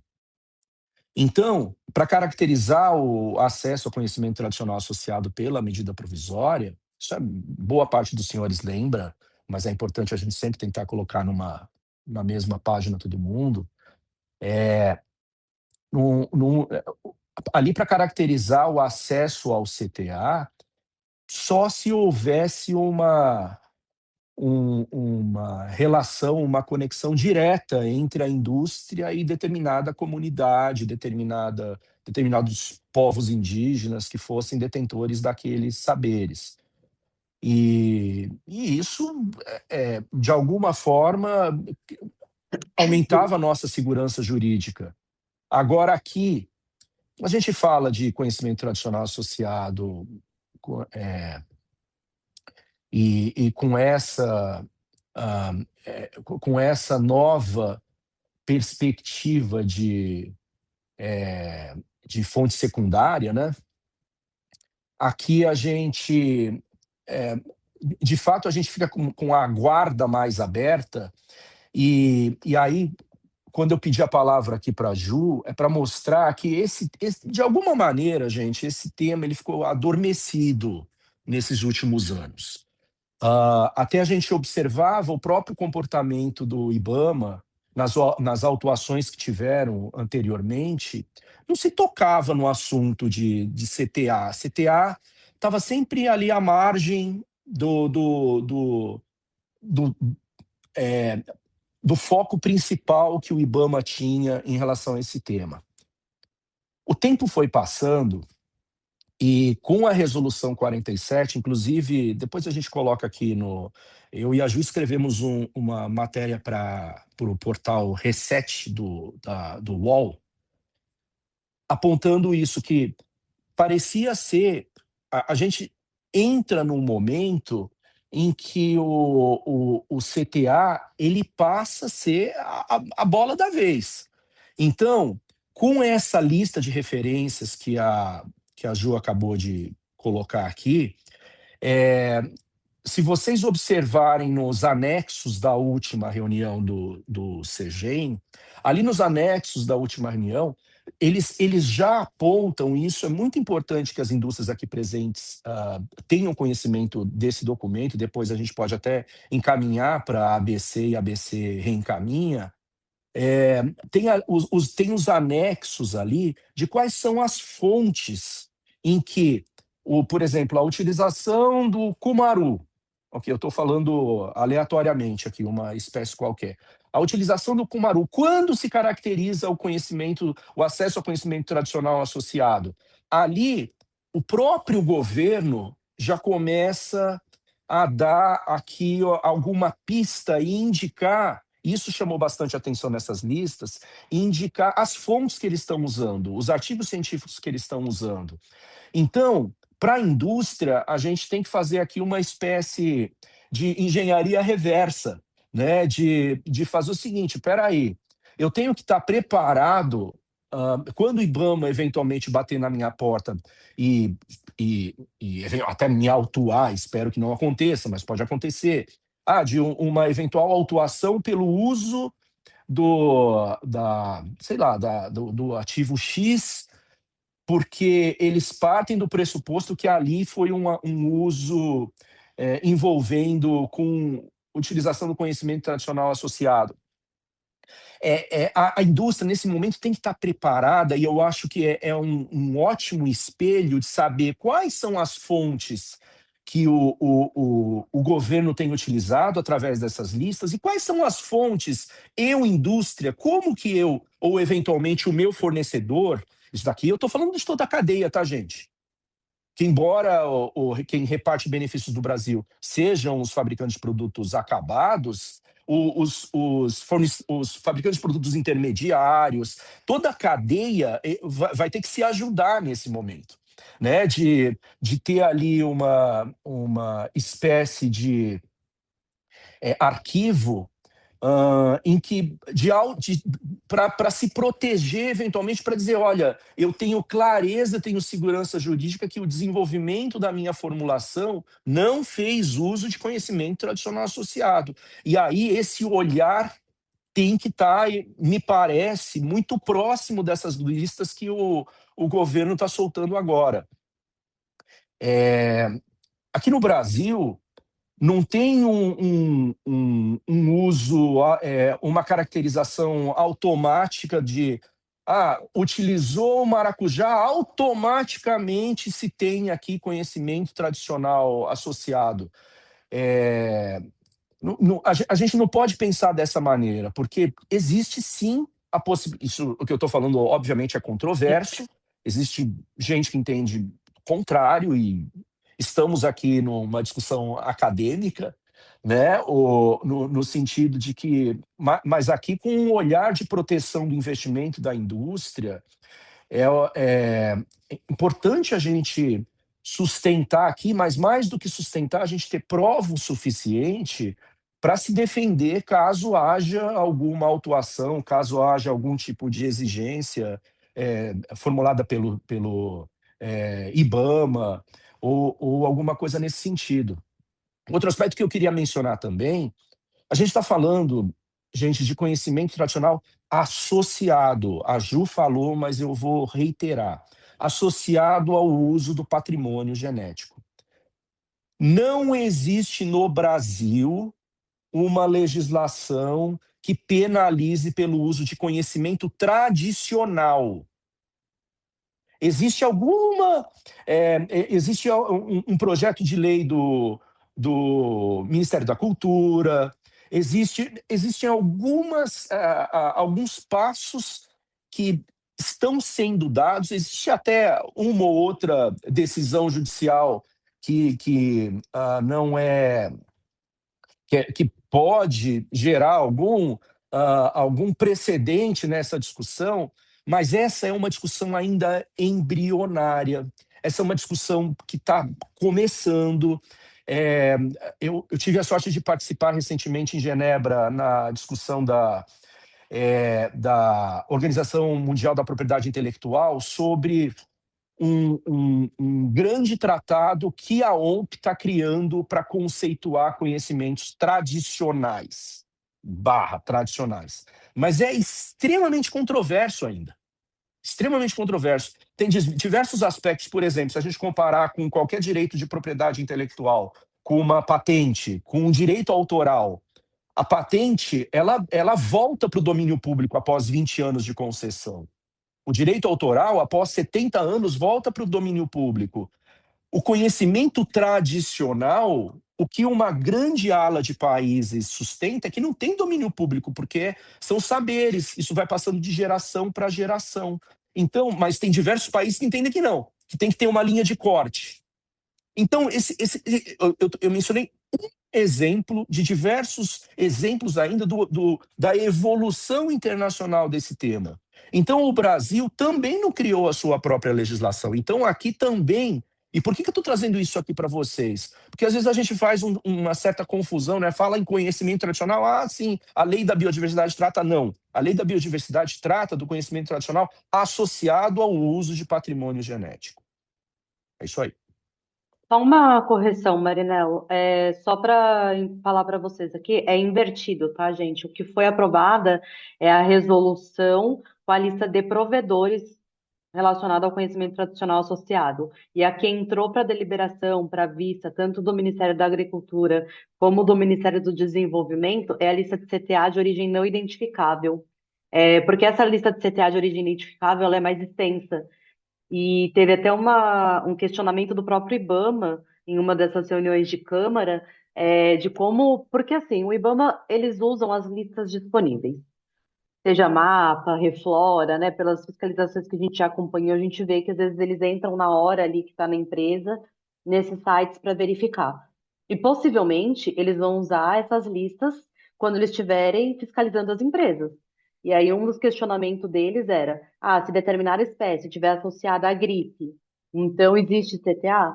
S8: Então, para caracterizar o acesso ao conhecimento tradicional associado pela medida provisória, isso boa parte dos senhores lembra, mas é importante a gente sempre tentar colocar na mesma página todo mundo, ali para caracterizar o acesso ao CTA, só se houvesse uma relação, uma conexão direta entre a indústria e determinada comunidade, determinados povos indígenas que fossem detentores daqueles saberes. E isso, de alguma forma, aumentava a nossa segurança jurídica. Agora, aqui, a gente fala de conhecimento tradicional associado e com essa nova perspectiva de fonte secundária, né? Aqui a gente, de fato, a gente fica com a guarda mais aberta e aí, quando eu pedi a palavra aqui para a Ju, é para mostrar que de alguma maneira, gente, esse tema ele ficou adormecido nesses últimos anos. Até a gente observava o próprio comportamento do IBAMA nas autuações que tiveram anteriormente, não se tocava no assunto de CTA. CTA estava sempre ali à margem do foco principal que o IBAMA tinha em relação a esse tema. O tempo foi passando E com a resolução 47, inclusive, depois a gente coloca aqui eu e a Ju escrevemos uma matéria para o portal Reset do UOL, apontando isso, que parecia ser... A gente entra num momento em que o CTA ele passa a ser a bola da vez. Então, com essa lista de referências que a Ju acabou de colocar aqui, se vocês observarem nos anexos da última reunião do CEGEM, ali nos anexos da última reunião, eles já apontam isso. É muito importante que as indústrias aqui presentes tenham conhecimento desse documento. Depois a gente pode até encaminhar para a ABC e a ABC reencaminha. Tem os anexos ali de quais são as fontes em que, por exemplo, a utilização do cumaru. Ok, eu estou falando aleatoriamente aqui, uma espécie qualquer. A utilização do cumaru, quando se caracteriza o conhecimento, o acesso ao conhecimento tradicional associado? Ali, o próprio governo já começa a dar aqui alguma pista e indicar, isso chamou bastante atenção nessas listas, indicar as fontes que eles estão usando, os artigos científicos que eles estão usando. Então, para a indústria, a gente tem que fazer aqui uma espécie de engenharia reversa, né? De fazer o seguinte: espera aí, eu tenho que estar preparado quando o IBAMA eventualmente bater na minha porta e até me autuar, espero que não aconteça, mas pode acontecer, de uma eventual autuação pelo uso do ativo X, porque eles partem do pressuposto que ali foi um uso envolvendo com utilização do conhecimento tradicional associado. A indústria, nesse momento, tem que estar preparada, e eu acho que é um ótimo espelho de saber quais são as fontes que o governo tem utilizado através dessas listas e quais são as fontes, indústria, como que eu, ou eventualmente o meu fornecedor... Isso daqui eu estou falando de toda a cadeia, tá, gente? Que embora quem reparte benefícios do Brasil sejam os fabricantes de produtos acabados, os fabricantes de produtos intermediários, toda a cadeia vai ter que se ajudar nesse momento, né? De ter ali uma espécie de arquivo em que para se proteger eventualmente, para dizer, olha, eu tenho clareza, tenho segurança jurídica que o desenvolvimento da minha formulação não fez uso de conhecimento tradicional associado. E aí esse olhar tem que estar, me parece, muito próximo dessas listas que o governo está soltando agora. Aqui no Brasil, não tem um uso, uma caracterização automática de utilizou o maracujá, automaticamente se tem aqui conhecimento tradicional associado. A gente não pode pensar dessa maneira, porque existe sim a possibilidade. Isso, o que eu estou falando, obviamente, é controverso, existe gente que entende o contrário, e estamos aqui numa discussão acadêmica, né? No sentido de que, mas aqui com um olhar de proteção do investimento da indústria, é importante a gente sustentar aqui, mas mais do que sustentar, a gente ter prova o suficiente para se defender caso haja alguma autuação, caso haja algum tipo de exigência formulada pelo IBAMA, ou alguma coisa nesse sentido. Outro aspecto que eu queria mencionar também, a gente está falando, gente, de conhecimento tradicional associado. A Ju falou, mas eu vou reiterar. Associado ao uso do patrimônio genético. Não existe no Brasil uma legislação que penalize pelo uso de conhecimento tradicional. Existe existe um projeto de lei do Ministério da Cultura, existem alguns passos que estão sendo dados, existe até uma ou outra decisão judicial que não é... que pode gerar algum precedente nessa discussão, mas essa é uma discussão ainda embrionária, essa é uma discussão que está começando. Eu tive a sorte de participar recentemente em Genebra na discussão da Organização Mundial da Propriedade Intelectual sobre um grande tratado que a OMP está criando para conceituar conhecimentos tradicionais, tradicionais. Mas é extremamente controverso ainda. Extremamente controverso. Tem diversos aspectos, por exemplo, se a gente comparar com qualquer direito de propriedade intelectual, com uma patente, com um direito autoral, a patente ela volta para o domínio público após 20 anos de concessão. O direito autoral, após 70 anos, volta para o domínio público. O conhecimento tradicional, o que uma grande ala de países sustenta é que não tem domínio público, porque são saberes, isso vai passando de geração para geração. Então, mas tem diversos países que entendem que não, que tem que ter uma linha de corte. Então, eu mencionei um exemplo de diversos exemplos ainda da evolução internacional desse tema. Então, o Brasil também não criou a sua própria legislação. Então, aqui também... E por que eu estou trazendo isso aqui para vocês? Porque às vezes a gente faz uma certa confusão, né? Fala em conhecimento tradicional, sim, a lei da biodiversidade trata, não. A lei da biodiversidade trata do conhecimento tradicional associado ao uso de patrimônio genético. É isso aí.
S10: Só uma correção, Marinelo, só para falar para vocês aqui, é invertido, tá, gente? O que foi aprovada é a resolução com a lista de provedores relacionada ao conhecimento tradicional associado. E a que entrou para deliberação, para vista, tanto do Ministério da Agricultura como do Ministério do Desenvolvimento, é a lista de CTA de origem não identificável. Porque essa lista de CTA de origem identificável ela é mais extensa. E teve até um questionamento do próprio IBAMA, em uma dessas reuniões de Câmara, de como... Porque, assim, o IBAMA, eles usam as listas disponíveis. Seja Mapa, Reflora, né? Pelas fiscalizações que a gente já acompanhou, a gente vê que, às vezes, eles entram na hora ali que está na empresa, nesses sites para verificar. E, possivelmente, eles vão usar essas listas quando eles estiverem fiscalizando as empresas. E aí, um dos questionamentos deles era, se determinada espécie estiver associada à gripe, então existe CTA?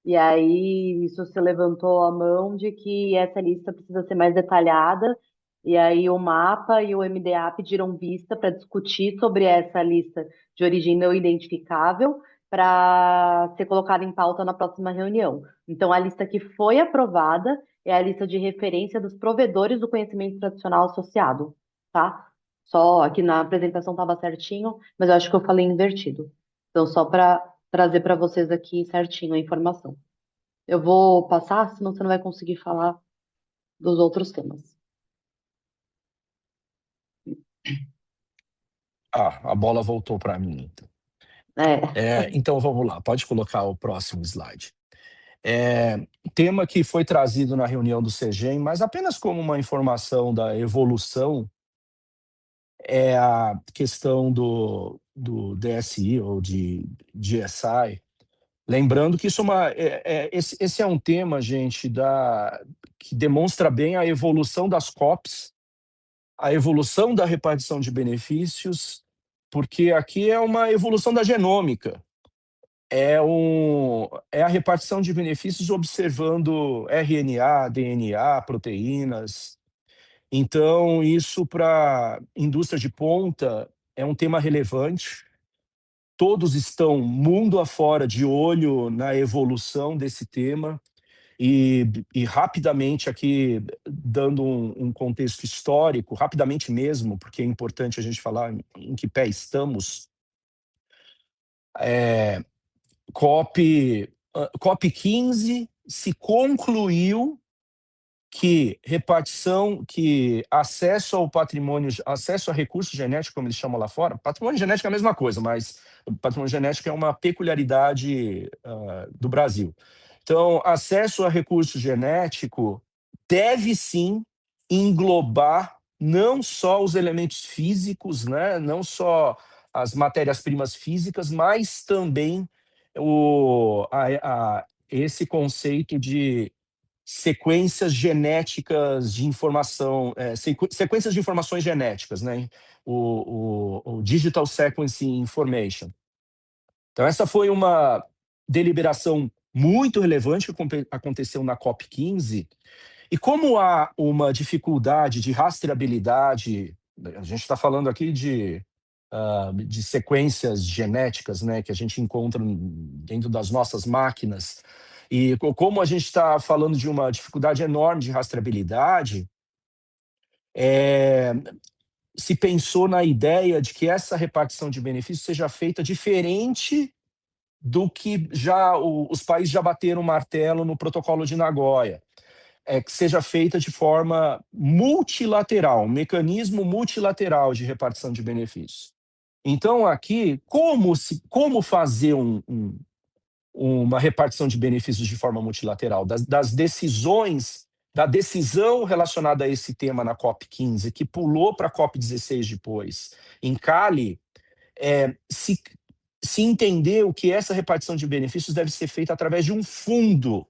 S10: E aí, isso se levantou a mão de que essa lista precisa ser mais detalhada, e aí o MAPA e o MDA pediram vista para discutir sobre essa lista de origem não identificável para ser colocada em pauta na próxima reunião. Então, a lista que foi aprovada é a lista de referência dos provedores do conhecimento tradicional associado, tá? Só aqui na apresentação estava certinho, mas eu acho que eu falei invertido. Então, só para trazer para vocês aqui certinho a informação. Eu vou passar, senão você não vai conseguir falar dos outros temas.
S8: A bola voltou para mim. Então, vamos lá, pode colocar o próximo slide. Tema que foi trazido na reunião do CEGEM, mas apenas como uma informação da evolução, é a questão do DSI ou de GSI. Lembrando que esse é um tema, gente, que demonstra bem a evolução das COPs, a evolução da repartição de benefícios, porque aqui é uma evolução da genômica. É a repartição de benefícios observando RNA, DNA, proteínas. Então, isso para indústria de ponta é um tema relevante. Todos estão mundo afora de olho na evolução desse tema. E rapidamente aqui, dando um contexto histórico, rapidamente mesmo, porque é importante a gente falar em que pé estamos. COP 15 se concluiu que acesso ao patrimônio, acesso a recursos genéticos, como eles chamam lá fora, patrimônio genético é a mesma coisa, mas o patrimônio genético é uma peculiaridade do Brasil. Então, acesso a recurso genético deve sim englobar não só os elementos físicos, né, não só as matérias-primas físicas, mas também esse conceito de sequências genéticas de informação, sequências de informações genéticas, né? O Digital Sequencing Information. Então, essa foi uma deliberação muito relevante que aconteceu na COP15. E como há uma dificuldade de rastreabilidade, a gente está falando aqui de sequências genéticas, né, que a gente encontra dentro das nossas máquinas, e como a gente está falando de uma dificuldade enorme de rastreabilidade, se pensou na ideia de que essa repartição de benefícios seja feita diferente do que os países já bateram o martelo no Protocolo de Nagoya, que seja feita de forma multilateral, um mecanismo multilateral de repartição de benefícios. Então, aqui, como fazer uma repartição de benefícios de forma multilateral? Da decisão relacionada a esse tema na COP15, que pulou para a COP16 depois, em Cali, se entender o que essa repartição de benefícios deve ser feita através de um fundo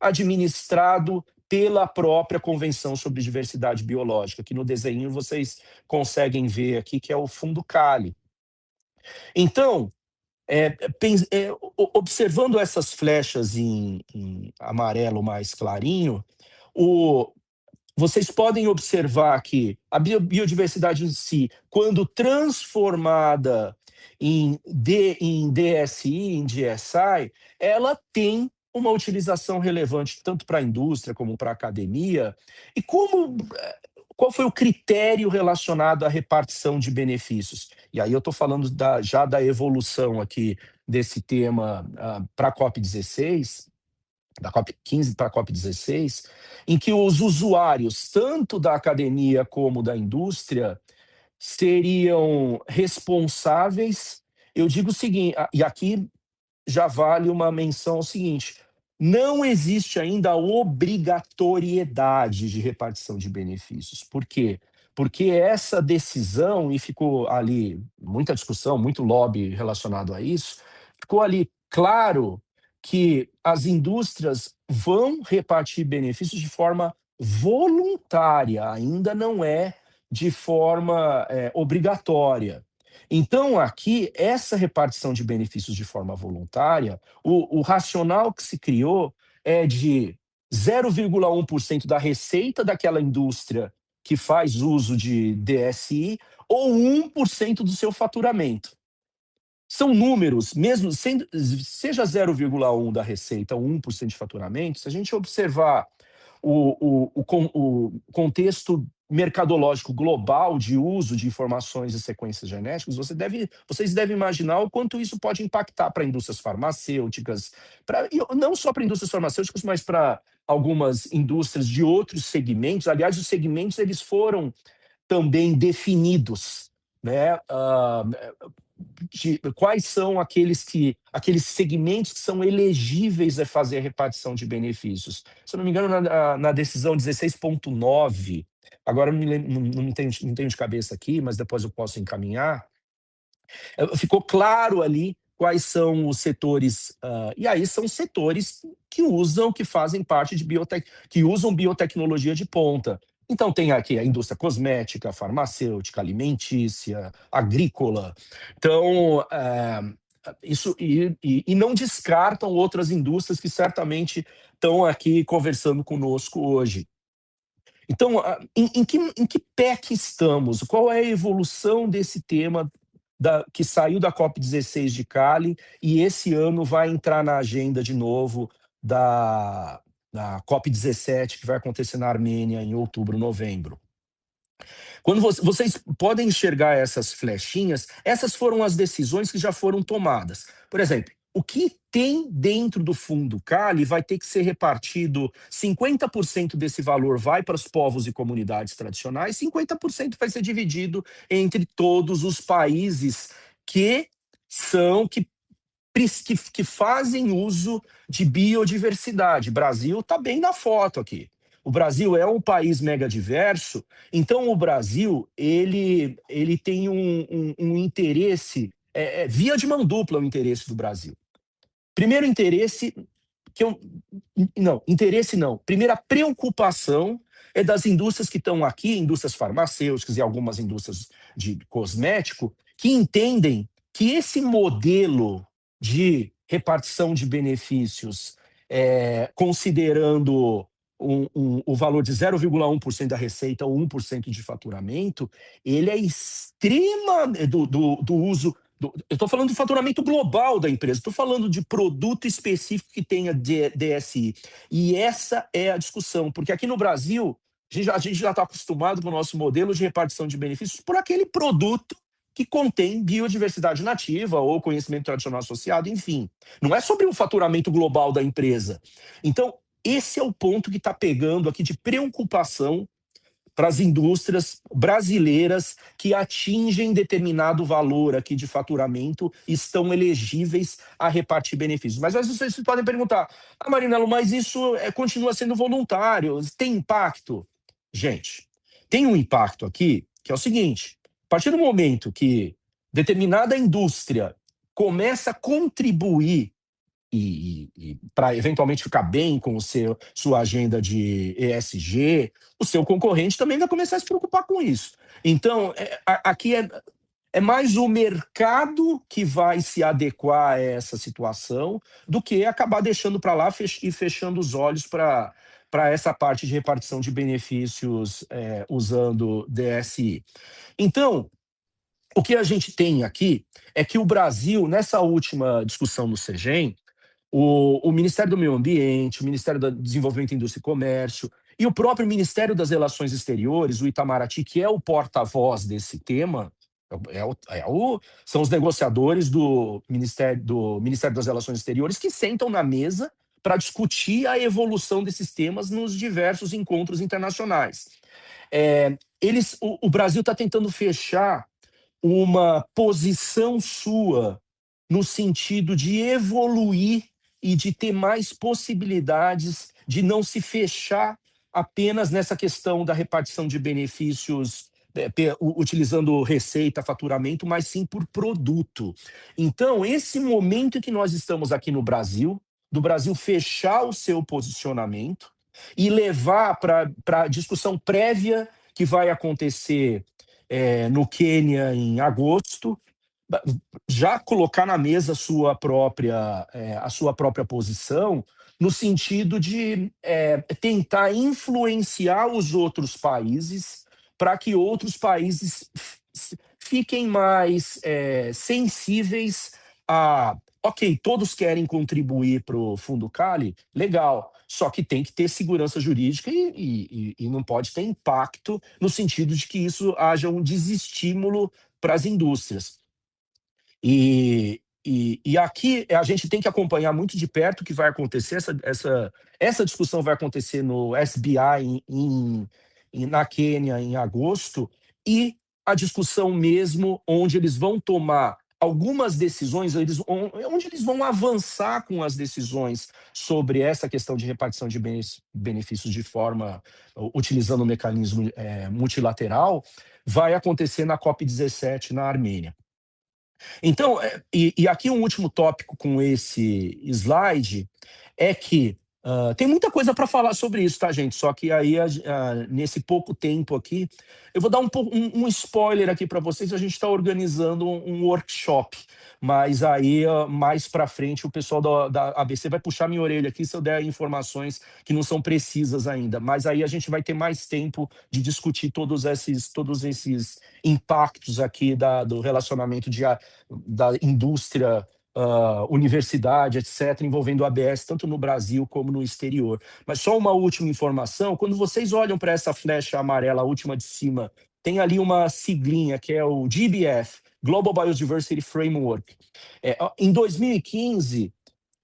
S8: administrado pela própria Convenção sobre Diversidade Biológica, que no desenho vocês conseguem ver aqui, que é o Fundo Cali. Então, observando essas flechas em amarelo mais clarinho, vocês podem observar que a biodiversidade em si, quando transformada em DSI, em DSI, ela tem uma utilização relevante tanto para a indústria como para a academia. E qual foi o critério relacionado à repartição de benefícios? E aí eu estou falando já da evolução aqui desse tema para a COP16, da COP15 para a COP16, em que os usuários, tanto da academia como da indústria, seriam responsáveis. Eu digo o seguinte, e aqui já vale uma menção ao seguinte: não existe ainda a obrigatoriedade de repartição de benefícios. Por quê? Porque essa decisão, e ficou ali muita discussão, muito lobby relacionado a isso, ficou ali claro que as indústrias vão repartir benefícios de forma voluntária, ainda não é de forma obrigatória. Então, aqui, essa repartição de benefícios de forma voluntária, o racional que se criou é de 0,1% da receita daquela indústria que faz uso de DSI ou 1% do seu faturamento. São números, mesmo seja 0,1% da receita ou 1% de faturamento, se a gente observar o contexto mercadológico global de uso de informações e sequências genéticas, vocês devem imaginar o quanto isso pode impactar para indústrias farmacêuticas, não só para indústrias farmacêuticas, mas para algumas indústrias de outros segmentos. Aliás, os segmentos eles foram também definidos, né? Quais são aqueles segmentos que são elegíveis a fazer a repartição de benefícios. Se eu não me engano, na decisão 16.9, agora não tenho de cabeça aqui, mas depois eu posso encaminhar, ficou claro ali quais são os setores, e aí são setores que fazem parte de que usam biotecnologia de ponta. Então tem aqui a indústria cosmética, farmacêutica, alimentícia, agrícola. Então, isso e não descartam outras indústrias que certamente estão aqui conversando conosco hoje. Então, em que pé que estamos? Qual é a evolução desse tema que saiu da COP16 de Cali e esse ano vai entrar na agenda de novo da COP17, que vai acontecer na Armênia em outubro, novembro? Quando vocês podem enxergar essas flechinhas, essas foram as decisões que já foram tomadas. Por exemplo, o que tem dentro do Fundo Cali vai ter que ser repartido, 50% desse valor vai para os povos e comunidades tradicionais, 50% vai ser dividido entre todos os países que fazem uso de biodiversidade. Brasil está bem na foto aqui. o Brasil é um país mega diverso, então o Brasil ele tem um interesse, via de mão dupla o interesse do Brasil. Primeiro interesse, interesse não. Primeira preocupação é das indústrias que estão aqui, indústrias farmacêuticas e algumas indústrias de cosmético, que entendem que esse modelo de repartição de benefícios, considerando o valor de 0,1% da receita ou 1% de faturamento, ele é extrema do uso. Eu estou falando do faturamento global da empresa, estou falando de produto específico que tenha DSI. E essa é a discussão, porque aqui no Brasil, a gente já está acostumado com o nosso modelo de repartição de benefícios por aquele produto que contém biodiversidade nativa ou conhecimento tradicional associado, enfim. Não é sobre o faturamento global da empresa. Então, esse é o ponto que está pegando aqui de preocupação para as indústrias brasileiras que atingem determinado valor aqui de faturamento estão elegíveis a repartir benefícios. Mas vocês podem perguntar, Marinello, mas isso continua sendo voluntário, tem impacto? Gente, tem um impacto aqui, que é o seguinte, a partir do momento que determinada indústria começa a contribuir e para eventualmente ficar bem com sua agenda de ESG, o seu concorrente também vai começar a se preocupar com isso. Então, aqui é mais o mercado que vai se adequar a essa situação do que acabar deixando para lá e fechando os olhos para essa parte de repartição de benefícios usando DSI. Então, o que a gente tem aqui é que o Brasil, nessa última discussão no CEGEM, o Ministério do Meio Ambiente, o Ministério do Desenvolvimento, Indústria e Comércio e o próprio Ministério das Relações Exteriores, o Itamaraty, que é o porta-voz desse tema, são os negociadores do Ministério das Relações Exteriores que sentam na mesa para discutir a evolução desses temas nos diversos encontros internacionais. O Brasil está tentando fechar uma posição sua no sentido de evoluir e de ter mais possibilidades de não se fechar apenas nessa questão da repartição de benefícios utilizando receita, faturamento, mas sim por produto. Então, esse momento em que nós estamos aqui no Brasil, do Brasil fechar o seu posicionamento e levar para a discussão prévia que vai acontecer no Quênia em agosto, já colocar na mesa a sua própria posição, no sentido de tentar influenciar os outros países para que outros países fiquem mais sensíveis a... Ok, todos querem contribuir para o Fundo Cali, legal, só que tem que ter segurança jurídica e não pode ter impacto no sentido de que isso haja um desestímulo para as indústrias. E aqui a gente tem que acompanhar muito de perto o que vai acontecer. Essa discussão vai acontecer no SBI na Quênia em agosto, e a discussão mesmo onde eles vão tomar algumas decisões, onde eles vão avançar com as decisões sobre essa questão de repartição de benefícios de forma, utilizando o mecanismo multilateral, vai acontecer na COP17 na Armênia. Então, e aqui um último tópico com esse slide é que tem muita coisa para falar sobre isso, tá, gente? Só que aí, nesse pouco tempo aqui, eu vou dar um spoiler aqui para vocês. A gente está organizando um workshop, mas aí, mais para frente, o pessoal da ABC vai puxar minha orelha aqui se eu der informações que não são precisas ainda. Mas aí a gente vai ter mais tempo de discutir todos esses impactos aqui do relacionamento da indústria, universidade, etc., envolvendo o ABS, tanto no Brasil como no exterior. Mas só uma última informação, quando vocês olham para essa flecha amarela, a última de cima, tem ali uma siglinha que é o GBF, Global Biodiversity Framework. Em 2015,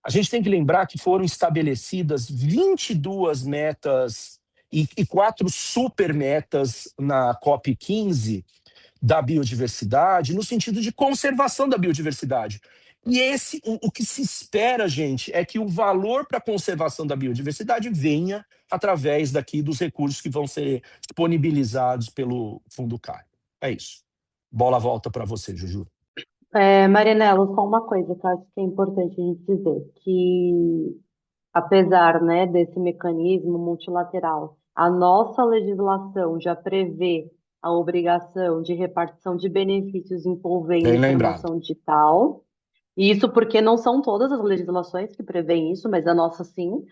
S8: a gente tem que lembrar que foram estabelecidas 22 metas e 4 super metas na COP15 da biodiversidade, no sentido de conservação da biodiversidade. E o que se espera, gente, é que o valor para a conservação da biodiversidade venha através daqui dos recursos que vão ser disponibilizados pelo Fundo CARE. É isso. Bola volta para você, Juju.
S10: Marinelo, só uma coisa que eu acho que é importante a gente dizer, que apesar, né, desse mecanismo multilateral, a nossa legislação já prevê a obrigação de repartição de benefícios envolvendo
S8: Bem lembrado.
S10: informação digital. Isso porque não são todas as legislações que prevêem isso, mas a nossa sim.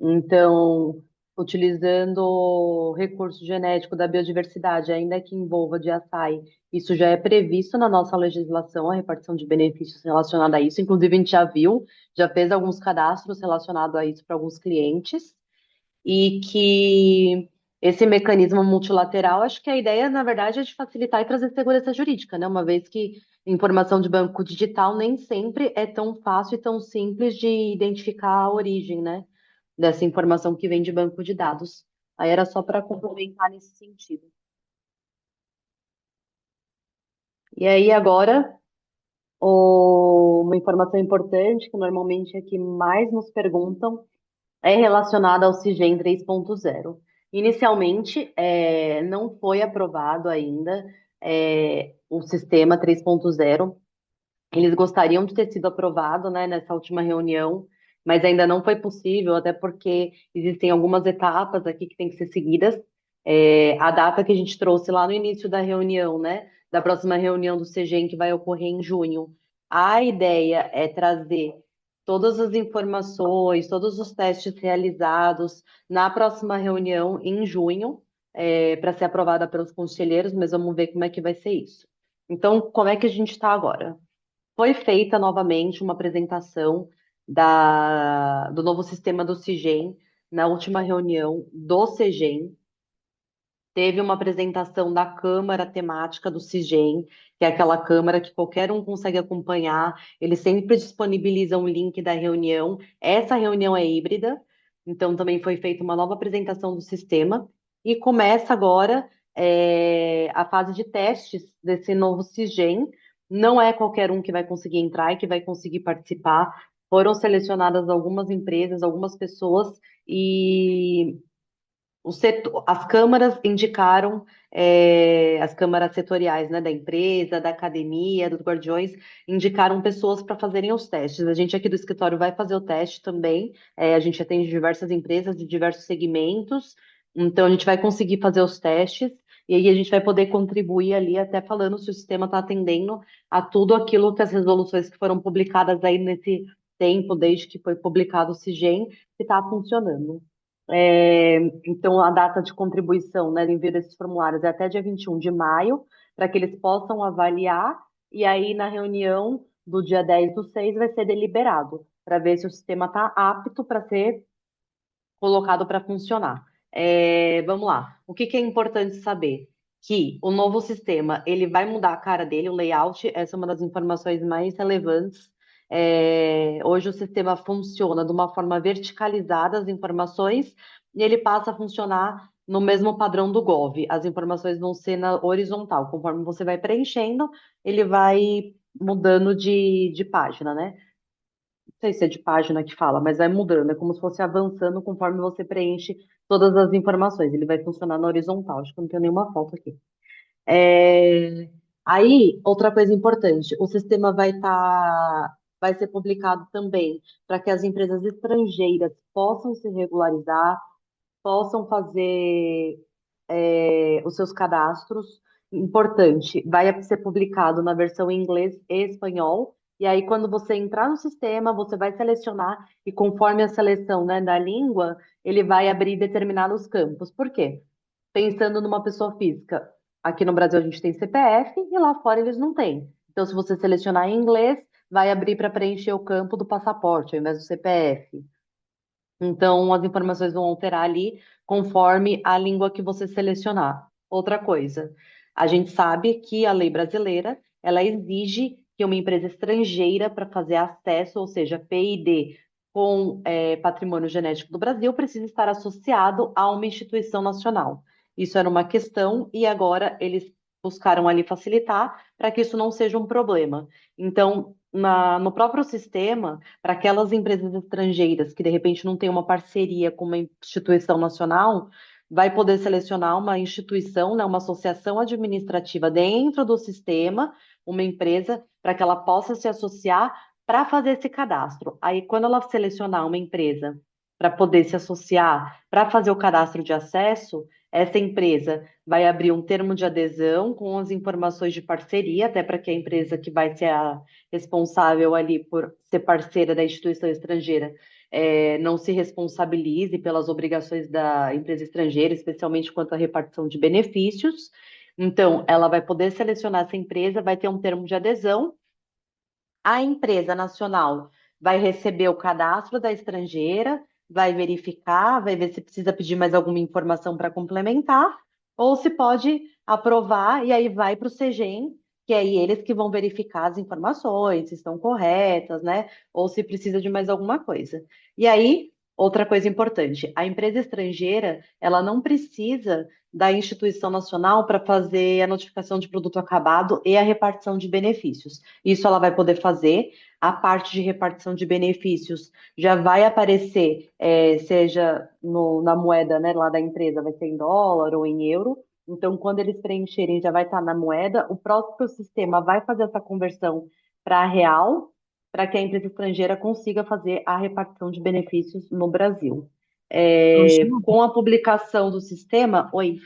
S10: Então, utilizando o recurso genético da biodiversidade, ainda que envolva de açaí, isso já é previsto na nossa legislação, a repartição de benefícios relacionada a isso. Inclusive, a gente já viu, já fez alguns cadastros relacionados a isso para alguns clientes, e que esse mecanismo multilateral, acho que a ideia, na verdade, é de facilitar e trazer segurança jurídica, né? Uma vez que informação de banco digital nem sempre é tão fácil e tão simples de identificar a origem, né? Dessa informação que vem de banco de dados. Aí era só para complementar nesse sentido. E aí, agora, uma informação importante, que normalmente é que mais nos perguntam, é relacionada ao CIGEM 3.0. Inicialmente, não foi aprovado ainda o sistema 3.0. Eles gostariam de ter sido aprovado, né, nessa última reunião, mas ainda não foi possível, até porque existem algumas etapas aqui que têm que ser seguidas. A data que a gente trouxe lá no início da reunião, né, da próxima reunião do CEGEM, que vai ocorrer em junho, a ideia é trazer todas as informações, todos os testes realizados na próxima reunião em junho, para ser aprovada pelos conselheiros, mas vamos ver como é que vai ser isso. Então, como é que a gente está agora? Foi feita novamente uma apresentação do novo sistema do CIGEM na última reunião do CEGEM. Teve uma apresentação da Câmara Temática do CIGEM, que é aquela Câmara que qualquer um consegue acompanhar. Eles sempre disponibilizam o link da reunião. Essa reunião é híbrida, então também foi feita uma nova apresentação do sistema. E começa agora a fase de testes desse novo CIGEM. Não é qualquer um que vai conseguir entrar e que vai conseguir participar. Foram selecionadas algumas empresas, algumas pessoas, e as câmaras indicaram, as câmaras setoriais, né, da empresa, da academia, dos guardiões, indicaram pessoas para fazerem os testes. A gente aqui do escritório vai fazer o teste também. A gente atende diversas empresas de diversos segmentos, então a gente vai conseguir fazer os testes. E aí a gente vai poder contribuir ali, até falando se o sistema está atendendo a tudo aquilo que as resoluções que foram publicadas aí nesse tempo, desde que foi publicado o CIGEM, que está funcionando. Então, a data de contribuição, né, do envio desses formulários é até dia 21 de maio, para que eles possam avaliar, e aí na reunião do dia 10/6 vai ser deliberado, para ver se o sistema está apto para ser colocado para funcionar. Vamos lá. O que é importante saber? Que o novo sistema, ele vai mudar a cara dele, o layout, essa é uma das informações mais relevantes. Hoje o sistema funciona de uma forma verticalizada, as informações, e ele passa a funcionar no mesmo padrão do Gov. As informações vão ser na horizontal. Conforme você vai preenchendo, ele vai mudando de página, né? Não sei se é de página que fala, mas vai mudando, é como se fosse avançando conforme você preenche todas as informações. Ele vai funcionar na horizontal, acho que não tem nenhuma foto aqui. Aí, outra coisa importante, o sistema vai ser publicado também para que as empresas estrangeiras possam se regularizar, possam fazer os seus cadastros. Importante, vai ser publicado na versão em inglês e espanhol. E aí, quando você entrar no sistema, você vai selecionar, e conforme a seleção, né, da língua, ele vai abrir determinados campos. Por quê? Pensando numa pessoa física, aqui no Brasil a gente tem CPF e lá fora eles não têm. Então, se você selecionar em inglês, vai abrir para preencher o campo do passaporte ao invés do CPF. Então, as informações vão alterar ali conforme a língua que você selecionar. Outra coisa, a gente sabe que a lei brasileira, ela exige que uma empresa estrangeira, para fazer acesso, ou seja, PID, com patrimônio genético do Brasil, precisa estar associado a uma instituição nacional. Isso era uma questão e agora eles buscaram ali facilitar para que isso não seja um problema. Então, no próprio sistema, para aquelas empresas estrangeiras que de repente não têm uma parceria com uma instituição nacional, vai poder selecionar uma instituição, né, uma associação administrativa dentro do sistema, uma empresa, para que ela possa se associar para fazer esse cadastro. Aí, quando ela selecionar uma empresa para poder se associar, para fazer o cadastro de acesso, essa empresa vai abrir um termo de adesão com as informações de parceria, até para que a empresa que vai ser a responsável ali por ser parceira da instituição estrangeira não se responsabilize pelas obrigações da empresa estrangeira, especialmente quanto à repartição de benefícios. Então, ela vai poder selecionar essa empresa, vai ter um termo de adesão. A empresa nacional vai receber o cadastro da estrangeira, vai verificar, vai ver se precisa pedir mais alguma informação para complementar, ou se pode aprovar, e aí vai para o CEGEM, que é aí eles que vão verificar as informações, se estão corretas, né? Ou se precisa de mais alguma coisa. E aí, outra coisa importante, a empresa estrangeira, ela não precisa da instituição nacional para fazer a notificação de produto acabado e a repartição de benefícios. Isso ela vai poder fazer. A parte de repartição de benefícios já vai aparecer, seja na moeda, né, lá da empresa, vai ser em dólar ou em euro. Então, quando eles preencherem, já vai estar na moeda. O próprio sistema vai fazer essa conversão para real, para que a empresa estrangeira consiga fazer a repartição de benefícios no Brasil. Com a publicação do sistema, oi.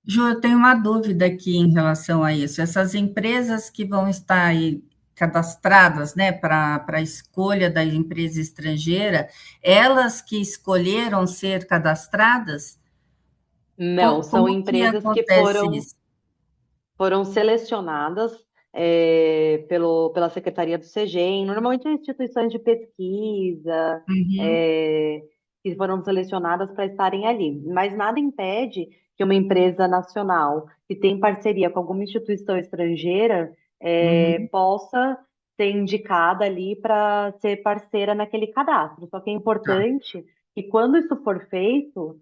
S9: Ju, eu tenho uma dúvida aqui em relação a isso. Essas empresas que vão estar aí cadastradas, né, para a escolha da empresa estrangeira, elas que escolheram ser cadastradas?
S10: Não, são
S9: Como que
S10: empresas que
S9: acontece isso?
S10: foram selecionadas pela Secretaria do CEGEM, normalmente instituições de pesquisa,
S9: Uhum,
S10: que foram selecionadas para estarem ali. Mas nada impede que uma empresa nacional que tem parceria com alguma instituição estrangeira
S9: uhum,
S10: possa ser indicada ali para ser parceira naquele cadastro. Só que é
S9: tá,
S10: importante que quando isso for feito,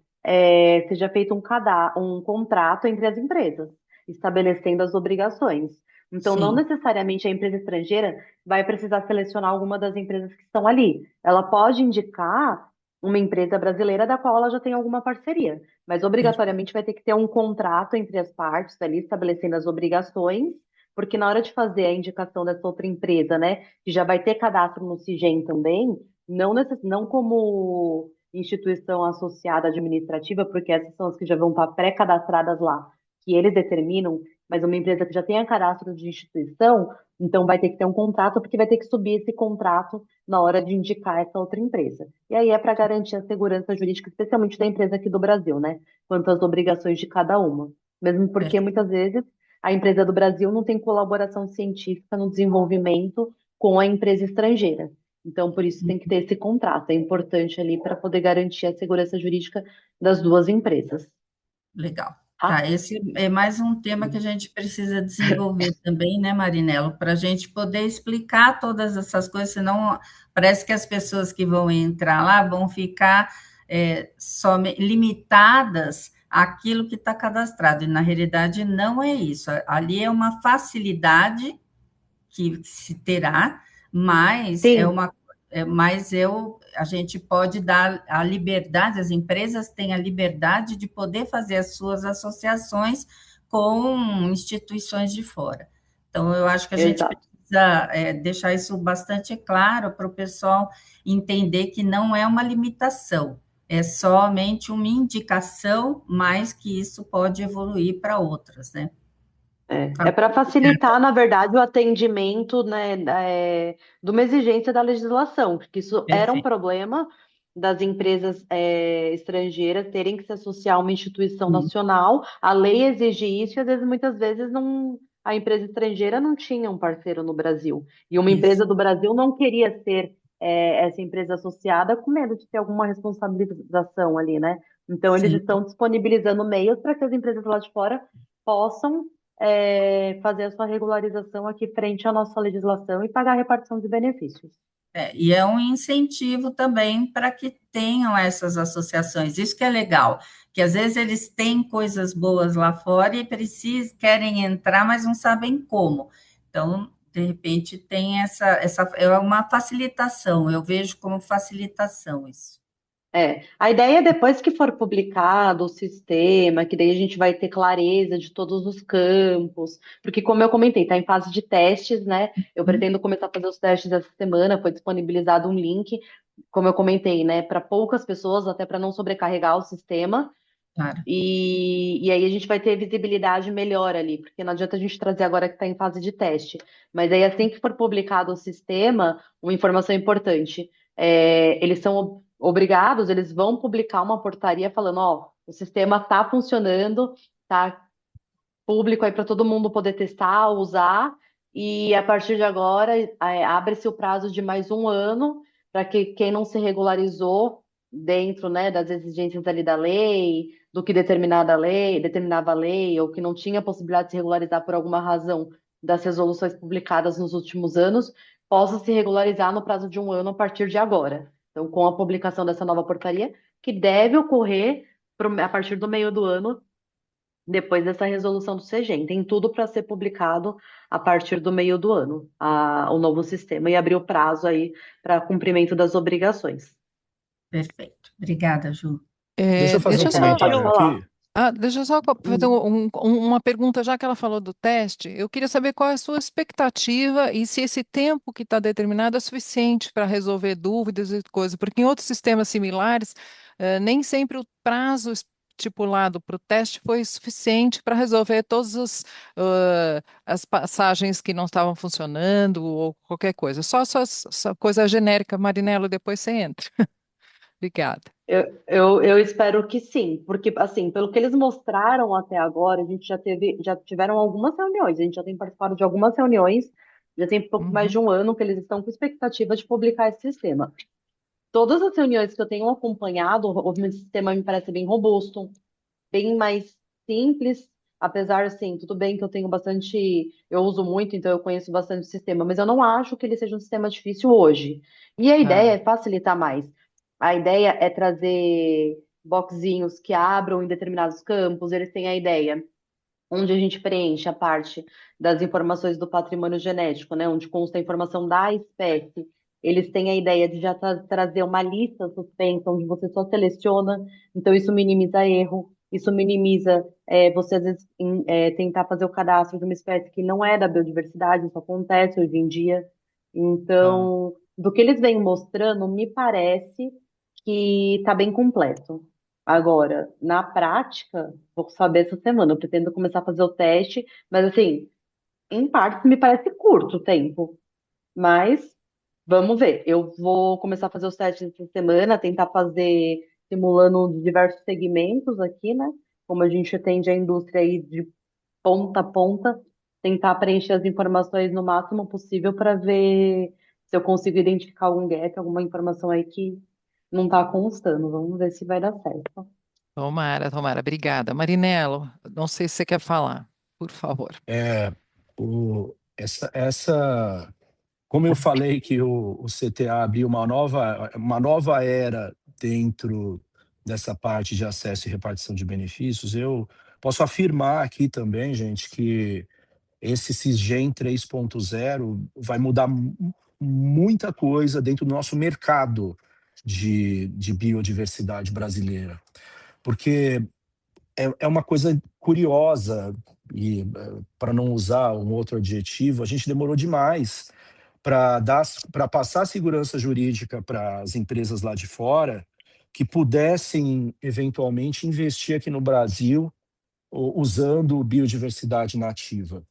S10: seja feito um contrato entre as empresas, estabelecendo as obrigações. Então, não
S9: sim,
S10: necessariamente a empresa estrangeira vai precisar selecionar alguma das empresas que estão ali. Ela pode indicar uma empresa brasileira da qual ela já tem alguma parceria, mas
S9: perfeito.
S10: obrigatoriamente vai ter que ter um contrato entre as partes ali, estabelecendo as obrigações, porque na hora de fazer a indicação dessa outra empresa, né, que já vai ter cadastro no CIGEM também, não como instituição associada administrativa, porque essas são as que já vão estar pré-cadastradas lá, que eles determinam, mas uma empresa que já tenha cadastro de instituição, então vai ter que ter um contrato, porque vai ter que subir esse contrato na hora de indicar essa outra empresa. E aí é para garantir a segurança jurídica, especialmente da empresa aqui do Brasil, né? Quanto às obrigações de cada uma. Mesmo porque
S9: Perfeito.
S10: muitas vezes a empresa do Brasil não tem colaboração científica no desenvolvimento com a empresa estrangeira. Então, por isso tem que ter esse contrato. É importante ali para poder garantir a segurança jurídica das duas empresas,
S9: Legal.
S10: tá?
S9: Tá, esse é mais um tema que a gente precisa desenvolver também, né, Marinelo, para a gente poder explicar todas essas coisas, senão parece que as pessoas que vão entrar lá vão ficar só limitadas àquilo que está cadastrado, e na realidade não é isso. Ali é uma facilidade que se terá, mas
S10: Sim,
S9: a gente pode dar a liberdade, as empresas têm a liberdade de poder fazer as suas associações com instituições de fora. Então, eu acho que a gente
S10: exato.
S9: precisa deixar isso bastante claro para o pessoal entender que não é uma limitação, é somente uma indicação, mas que isso pode evoluir para outras, né?
S10: É para facilitar, na verdade, o atendimento, né, de uma exigência da legislação, porque isso era um
S9: Perfeito.
S10: problema das empresas estrangeiras terem que se associar a uma instituição nacional. A lei exige isso e, às vezes, muitas vezes, não, a empresa estrangeira não tinha um parceiro no Brasil. E uma
S9: Isso.
S10: empresa do Brasil não queria ser essa empresa associada com medo de ter alguma responsabilização ali, né? Então, eles
S9: Sim.
S10: estão disponibilizando meios para que as empresas lá de fora possam fazer a sua regularização aqui frente à nossa legislação e pagar a repartição de benefícios.
S9: E é um incentivo também para que tenham essas associações. Isso que é legal, que às vezes eles têm coisas boas lá fora e querem entrar, mas não sabem como. Então, de repente tem essa é uma facilitação, eu vejo como facilitação isso.
S10: A ideia é depois que for publicado o sistema, que daí a gente vai ter clareza de todos os campos, porque como eu comentei, está em fase de testes, né? Eu pretendo começar a fazer os testes essa semana, foi disponibilizado um link, como eu comentei, né, para poucas pessoas, até para não sobrecarregar o sistema.
S9: Claro.
S10: E aí a gente vai ter visibilidade melhor ali, porque não adianta a gente trazer agora que está em fase de teste. Mas aí assim que for publicado o sistema, uma informação importante, eles são obrigados, eles vão publicar uma portaria falando, ó, o sistema está funcionando, tá público aí para todo mundo poder testar, usar, e a partir de agora abre-se o prazo de mais um ano para que quem não se regularizou dentro, né, das exigências ali da lei, do que determinava a lei, ou que não tinha possibilidade de se regularizar por alguma razão das resoluções publicadas nos últimos anos, possa se regularizar no prazo de um ano a partir de agora. Então, com a publicação dessa nova portaria, que deve ocorrer a partir do meio do ano, depois dessa resolução do CEGEM. Tem tudo para ser publicado a partir do meio do ano, o novo sistema, e abrir o prazo aí para cumprimento das obrigações.
S9: Perfeito. Obrigada, Ju.
S8: Deixa eu fazer um comentário aqui.
S6: Deixa eu só fazer uma pergunta, já que ela falou do teste. Eu queria saber qual é a sua expectativa e se esse tempo que está determinado é suficiente para resolver dúvidas e coisas, porque em outros sistemas similares, nem sempre o prazo estipulado para o teste foi suficiente para resolver todas as passagens que não estavam funcionando ou qualquer coisa. Só coisa genérica, Marinello, depois você entra. Obrigada.
S10: Eu espero que sim, porque assim, pelo que eles mostraram até agora, a gente já tiveram algumas reuniões, a gente já tem participado de algumas reuniões, já tem pouco mais de um ano que eles estão com expectativa de publicar esse sistema. Todas as reuniões que eu tenho acompanhado, o sistema me parece bem robusto, bem mais simples, apesar, assim, tudo bem que eu uso muito, então eu conheço bastante o sistema, mas eu não acho que ele seja um sistema difícil hoje. E a ideia é facilitar mais. A ideia é trazer boxinhos que abram em determinados campos, eles têm a ideia onde a gente preenche a parte das informações do patrimônio genético, né, onde consta a informação da espécie. Eles têm a ideia de já trazer uma lista suspensa, onde você só seleciona, então isso minimiza erro, isso minimiza você, às vezes, tentar fazer o cadastro de uma espécie que não é da biodiversidade, isso acontece hoje em dia. Então, do que eles vêm mostrando, me parece que está bem completo. Agora, na prática, vou saber essa semana. Eu pretendo começar a fazer o teste, mas assim, em parte me parece curto o tempo. Mas vamos ver. Eu vou começar a fazer os testes essa semana, tentar fazer simulando diversos segmentos aqui, né? Como a gente atende a indústria aí de ponta a ponta, tentar preencher as informações no máximo possível para ver se eu consigo identificar algum gap, alguma informação aí que não está constando. Vamos ver se vai dar certo.
S6: Tomara, tomara. Obrigada. Marinello, não sei se você quer falar, por favor.
S8: Como eu falei que o CTA abriu uma nova era dentro dessa parte de acesso e repartição de benefícios, eu posso afirmar aqui também, gente, que esse CISGEM 3.0 vai mudar muita coisa dentro do nosso mercado de biodiversidade brasileira. Porque é uma coisa curiosa, e para não usar um outro adjetivo, a gente demorou demais para passar segurança jurídica para as empresas lá de fora que pudessem eventualmente investir aqui no Brasil usando biodiversidade nativa.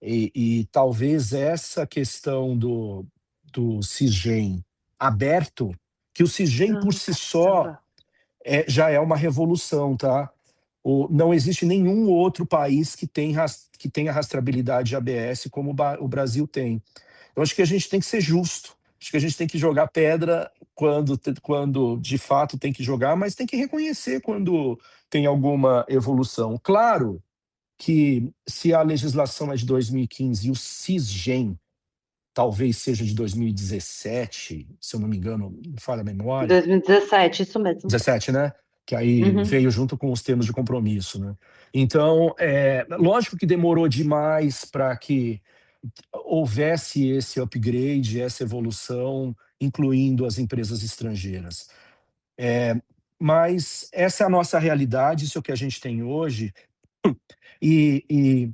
S8: E talvez essa questão do CISGEM aberto, que o CISGEM por si só já é uma revolução, tá? Não existe nenhum outro país que tenha rastreabilidade de ABS como o Brasil tem. Eu acho que a gente tem que ser justo. Acho que a gente tem que jogar pedra quando de fato tem que jogar, mas tem que reconhecer quando tem alguma evolução. Claro que se a legislação é de 2015 e o CISGEM talvez seja de 2017, se eu não me engano, não falha a memória.
S10: 2017, isso mesmo.
S8: 17, né? Que aí veio junto com os termos de compromisso, né? Então, lógico que demorou demais para que houvesse esse upgrade, essa evolução, incluindo as empresas estrangeiras. Mas essa é a nossa realidade, isso é o que a gente tem hoje. E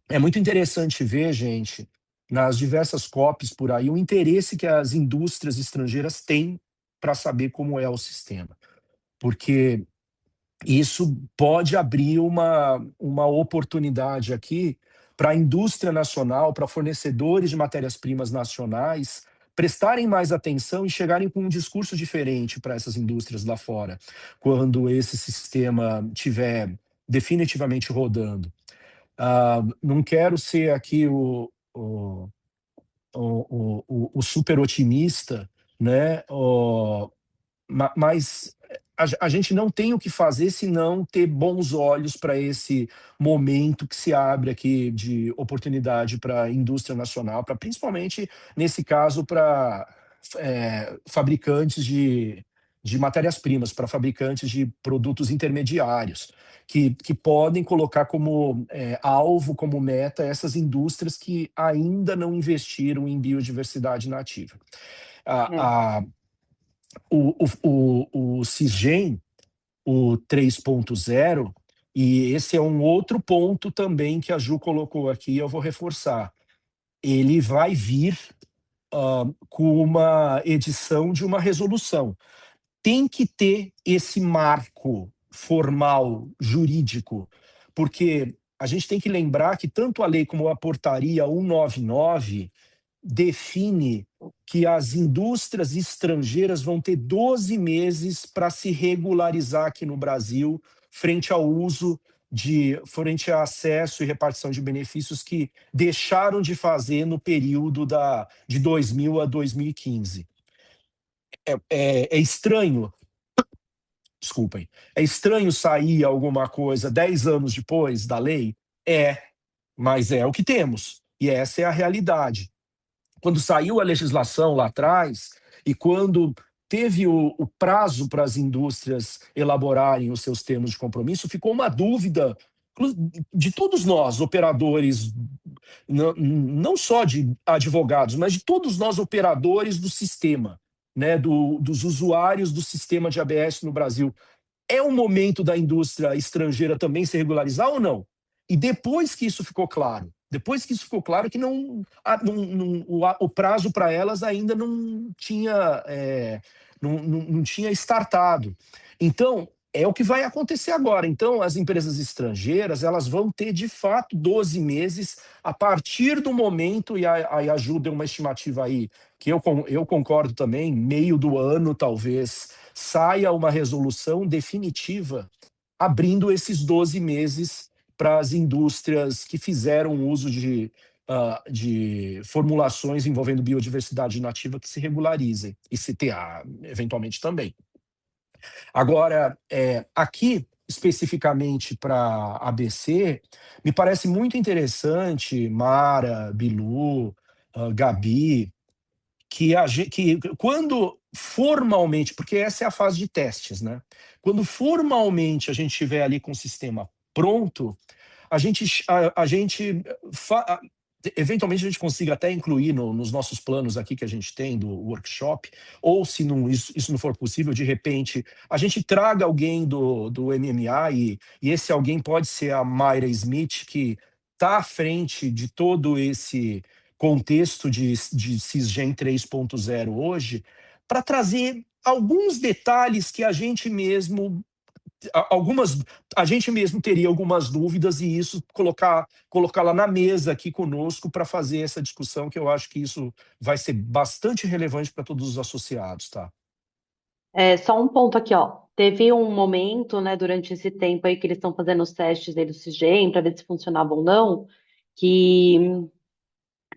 S8: é muito interessante ver, gente, nas diversas COPs por aí, o interesse que as indústrias estrangeiras têm para saber como é o sistema. Porque isso pode abrir uma oportunidade aqui para a indústria nacional, para fornecedores de matérias-primas nacionais prestarem mais atenção e chegarem com um discurso diferente para essas indústrias lá fora, quando esse sistema estiver definitivamente rodando. Não quero ser aqui o super otimista, né? Mas a gente não tem o que fazer senão ter bons olhos para esse momento que se abre aqui de oportunidade para a indústria nacional, para principalmente, nesse caso, para fabricantes de matérias-primas, para fabricantes de produtos intermediários, que podem colocar como alvo, como meta, essas indústrias que ainda não investiram em biodiversidade nativa. O Cisgen, o 3.0, e esse é um outro ponto também que a Ju colocou aqui, eu vou reforçar. Ele vai vir com uma edição de uma resolução. Tem que ter esse marco formal, jurídico, porque a gente tem que lembrar que tanto a lei como a portaria 199 define que as indústrias estrangeiras vão ter 12 meses para se regularizar aqui no Brasil frente ao frente a acesso e repartição de benefícios que deixaram de fazer no período de 2000 a 2015. É estranho, desculpem, é estranho sair alguma coisa 10 anos depois da lei? Mas é o que temos, e essa é a realidade. Quando saiu a legislação lá atrás e quando teve o prazo para as indústrias elaborarem os seus termos de compromisso, ficou uma dúvida de todos nós, operadores, não só de advogados, mas de todos nós, operadores do sistema, né, dos usuários do sistema de ABS no Brasil. É o momento da indústria estrangeira também se regularizar ou não? E depois que isso ficou claro, que o prazo para elas ainda não tinha startado. Então, é o que vai acontecer agora. Então, as empresas estrangeiras, elas vão ter, de fato, 12 meses a partir do momento, e a Ju deu uma estimativa aí, que eu concordo também, meio do ano, talvez, saia uma resolução definitiva abrindo esses 12 meses para as indústrias que fizeram uso de formulações envolvendo biodiversidade nativa que se regularizem, e CTA, eventualmente, também. Agora, aqui, especificamente para a ABC, me parece muito interessante, Mara, Bilu, Gabi, que quando formalmente, porque essa é a fase de testes, né? Quando formalmente a gente estiver ali com o sistema pronto, eventualmente a gente consiga até incluir nos nossos planos aqui que a gente tem do workshop, ou se isso não for possível, de repente, a gente traga alguém do MMA, e esse alguém pode ser a Mayra Smith, que está à frente de todo esse contexto de Cisgen 3.0 hoje, para trazer alguns detalhes que a gente mesmo teria algumas dúvidas, e isso colocá-la na mesa aqui conosco para fazer essa discussão, que eu acho que isso vai ser bastante relevante para todos os associados, tá?
S10: Só um ponto aqui, ó. Teve um momento, né, durante esse tempo aí que eles estão fazendo os testes aí do Cisgen para ver se funcionava ou não, que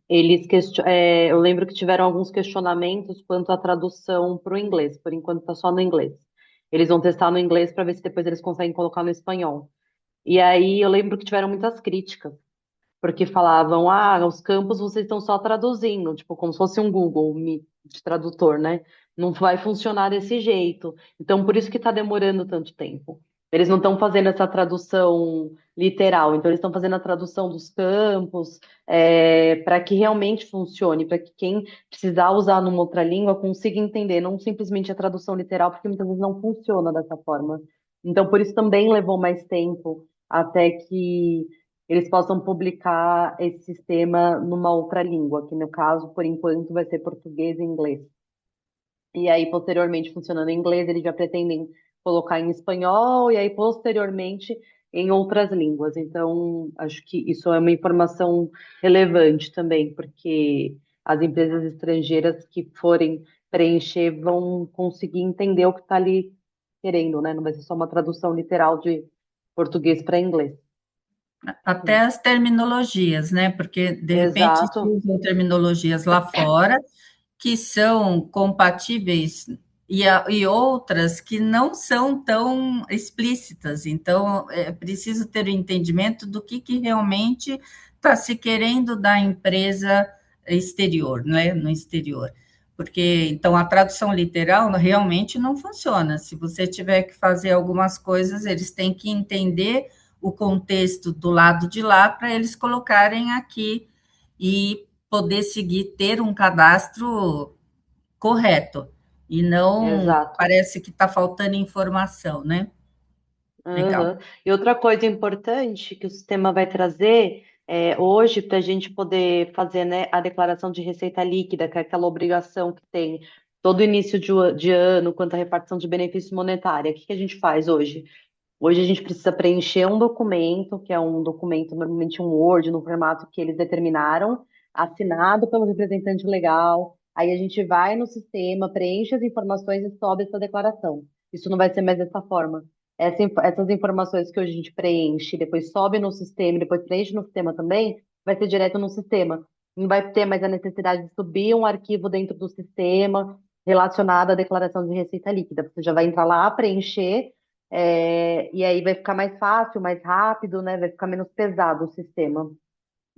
S10: eu lembro que tiveram alguns questionamentos quanto à tradução para o inglês. Por enquanto está só no inglês. Eles vão testar no inglês para ver se depois eles conseguem colocar no espanhol. E aí eu lembro que tiveram muitas críticas, porque falavam, os campos vocês estão só traduzindo, tipo, como se fosse um Google de tradutor, né? Não vai funcionar desse jeito. Então, por isso que está demorando tanto tempo. Eles não estão fazendo essa tradução literal, então eles estão fazendo a tradução dos campos, para que realmente funcione, para que quem precisar usar numa outra língua consiga entender, não simplesmente a tradução literal, porque muitas vezes não funciona dessa forma. Então, por isso também levou mais tempo até que eles possam publicar esse sistema numa outra língua, que no caso, por enquanto, vai ser português e inglês. E aí, posteriormente, funcionando em inglês, eles já pretendem colocar em espanhol, e aí, posteriormente, em outras línguas. Então, acho que isso é uma informação relevante também, porque as empresas estrangeiras que forem preencher vão conseguir entender o que está ali querendo, né? Não vai ser só uma tradução literal de português para inglês.
S9: Até as terminologias, né? Porque, de repente, se
S10: Exato.
S9: usam terminologias lá fora que são compatíveis e outras que não são tão explícitas. Então, é preciso ter o entendimento do que realmente está se querendo da empresa exterior, né? No exterior. Porque, então, a tradução literal realmente não funciona. Se você tiver que fazer algumas coisas, eles têm que entender o contexto do lado de lá para eles colocarem aqui e poder seguir, ter um cadastro correto. E não
S10: Exato.
S9: parece que está faltando informação, né? Legal.
S10: Aham. E outra coisa importante que o sistema vai trazer hoje, para a gente poder fazer, né, a declaração de receita líquida, que é aquela obrigação que tem todo início de ano, quanto à repartição de benefício monetário. O que que a gente faz hoje? Hoje a gente precisa preencher um documento, que é um documento, normalmente um Word, no formato que eles determinaram, assinado pelo representante legal. Aí a gente vai no sistema, preenche as informações e sobe essa declaração. Isso não vai ser mais dessa forma. Essas informações que hoje a gente preenche, depois sobe no sistema, depois preenche no sistema também, vai ser direto no sistema. Não vai ter mais a necessidade de subir um arquivo dentro do sistema relacionado à declaração de receita líquida. Você já vai entrar lá, preencher, e aí vai ficar mais fácil, mais rápido, né? Vai ficar menos pesado o sistema.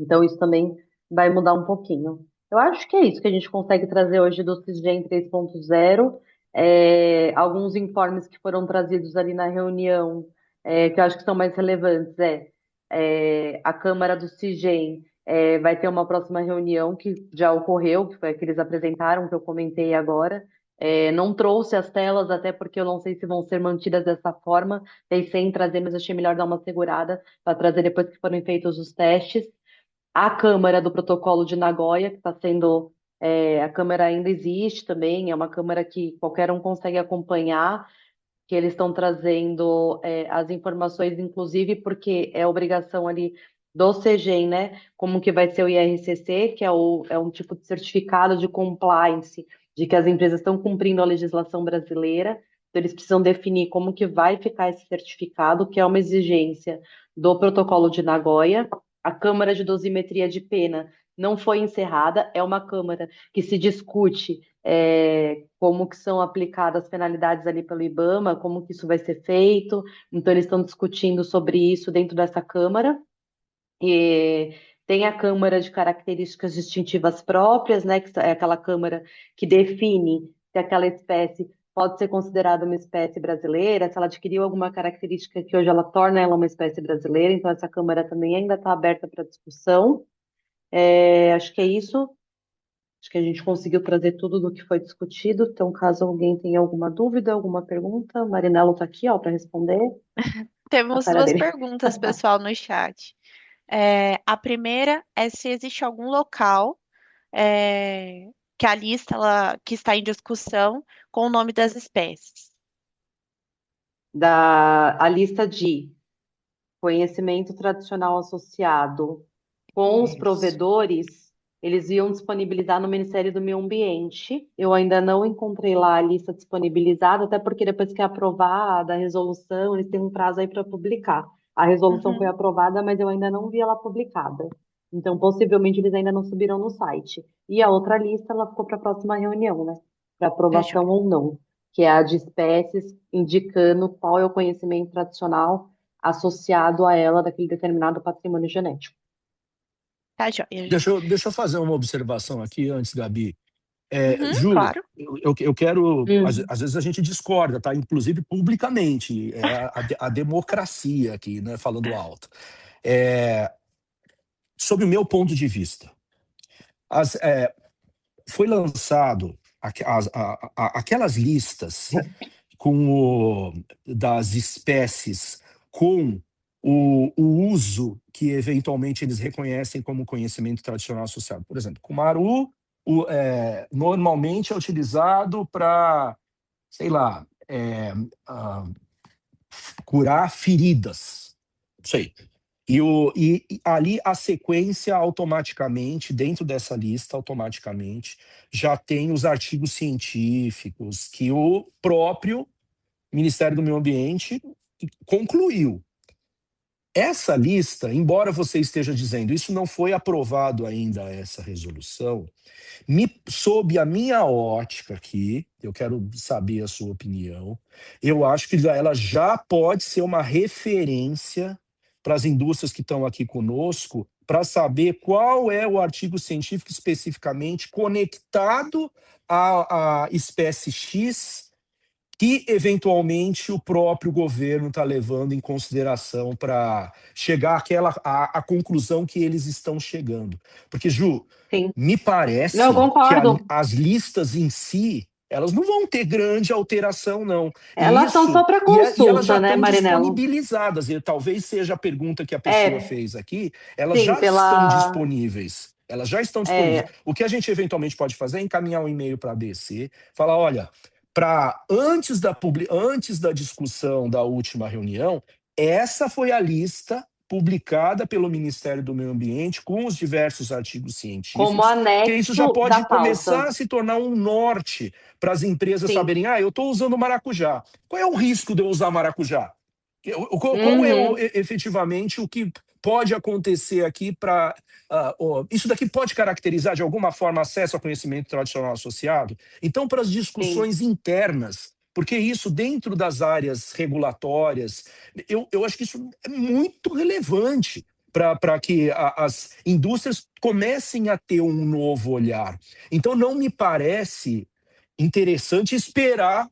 S10: Então, isso também vai mudar um pouquinho. Eu acho que é isso que a gente consegue trazer hoje do CISGEM 3.0. Alguns informes que foram trazidos ali na reunião, que eu acho que são mais relevantes, a Câmara do CISGEM vai ter uma próxima reunião que já ocorreu, que foi a que eles apresentaram, que eu comentei agora. Não trouxe as telas, até porque eu não sei se vão ser mantidas dessa forma. Pensei em trazer, mas achei melhor dar uma segurada para trazer depois que forem feitos os testes. A Câmara do Protocolo de Nagoya, que está sendo. A Câmara ainda existe também, é uma Câmara que qualquer um consegue acompanhar, que eles estão trazendo as informações, inclusive porque é obrigação ali do CEGEM, né? Como que vai ser o IRCC, que é um tipo de certificado de compliance, de que as empresas estão cumprindo a legislação brasileira. Então, eles precisam definir como que vai ficar esse certificado, que é uma exigência do Protocolo de Nagoya. A Câmara de Dosimetria de Pena não foi encerrada, é uma Câmara que se discute como que são aplicadas as penalidades ali pelo IBAMA, como que isso vai ser feito. Então, eles estão discutindo sobre isso dentro dessa Câmara. E tem a Câmara de Características Distintivas Próprias, né, que é aquela Câmara que define se aquela espécie pode ser considerada uma espécie brasileira, se ela adquiriu alguma característica que hoje ela torna ela uma espécie brasileira. Então, essa Câmara também ainda está aberta para discussão. Acho que é isso. Acho que a gente conseguiu trazer tudo do que foi discutido. Então, caso alguém tenha alguma dúvida, alguma pergunta, o Marinelo está aqui, ó, para responder. A
S7: Temos
S10: cara
S7: duas
S10: dele.
S7: perguntas, pessoal, no chat. A primeira é se existe algum local que a lista que está em discussão com o nome das espécies.
S10: A lista de conhecimento tradicional associado com os
S7: Isso.
S10: provedores, eles iam disponibilizar no Ministério do Meio Ambiente. Eu ainda não encontrei lá a lista disponibilizada, até porque depois que é aprovada a resolução, eles têm um prazo aí para publicar. A resolução foi aprovada, mas eu ainda não vi ela publicada. Então, possivelmente, eles ainda não subiram no site. E a outra lista, ela ficou para a próxima reunião, né? Para aprovação
S7: Fechou.
S10: ou não, que é a de espécies, indicando qual é o conhecimento tradicional associado a ela daquele determinado patrimônio genético.
S7: Tá, joia.
S8: Deixa eu fazer uma observação aqui antes, Gabi. Ju,
S7: claro.
S8: eu quero... Às vezes a gente discorda, tá? Inclusive publicamente. É a democracia aqui, né? Falando alto. Sob o meu ponto de vista, foi lançado aquelas listas das espécies com o uso que eventualmente eles reconhecem como conhecimento tradicional associado. Por exemplo, cumaru normalmente é utilizado para, sei lá, curar feridas. Não sei. E ali a sequência automaticamente, dentro dessa lista, automaticamente, já tem os artigos científicos que o próprio Ministério do Meio Ambiente concluiu. Essa lista, embora você esteja dizendo, isso não foi aprovado ainda, essa resolução, sob a minha ótica aqui, eu quero saber a sua opinião, eu acho que ela já pode ser uma referência para as indústrias que estão aqui conosco, para saber qual é o artigo científico especificamente conectado à espécie X que, eventualmente, o próprio governo está levando em consideração para chegar à conclusão que eles estão chegando. Porque, Ju,
S10: Sim.
S8: me parece
S10: Não, eu concordo.
S8: que as listas em si, elas não vão ter grande alteração, não.
S10: Elas são só para consulta,
S8: e elas já
S10: né,
S8: estão
S10: Marinello?
S8: disponibilizadas. E talvez seja a pergunta que a pessoa fez aqui. Elas
S10: sim,
S8: já estão disponíveis. Elas já estão disponíveis. O que a gente eventualmente pode fazer é encaminhar um e-mail para a ABC, falar, olha, antes da discussão da última reunião, essa foi a lista publicada pelo Ministério do Meio Ambiente com os diversos artigos científicos,
S10: como anexo
S8: que isso já pode
S10: da
S8: começar
S10: pauta.
S8: a se tornar um norte para as empresas saberem, eu estou usando maracujá. Qual é o risco de eu usar maracujá? Qual é efetivamente o que pode acontecer aqui para... isso daqui pode caracterizar de alguma forma acesso ao conhecimento tradicional associado? Então, para as discussões internas, porque isso dentro das áreas regulatórias, eu acho que isso é muito relevante para que as indústrias comecem a ter um novo olhar. Então, não me parece interessante esperar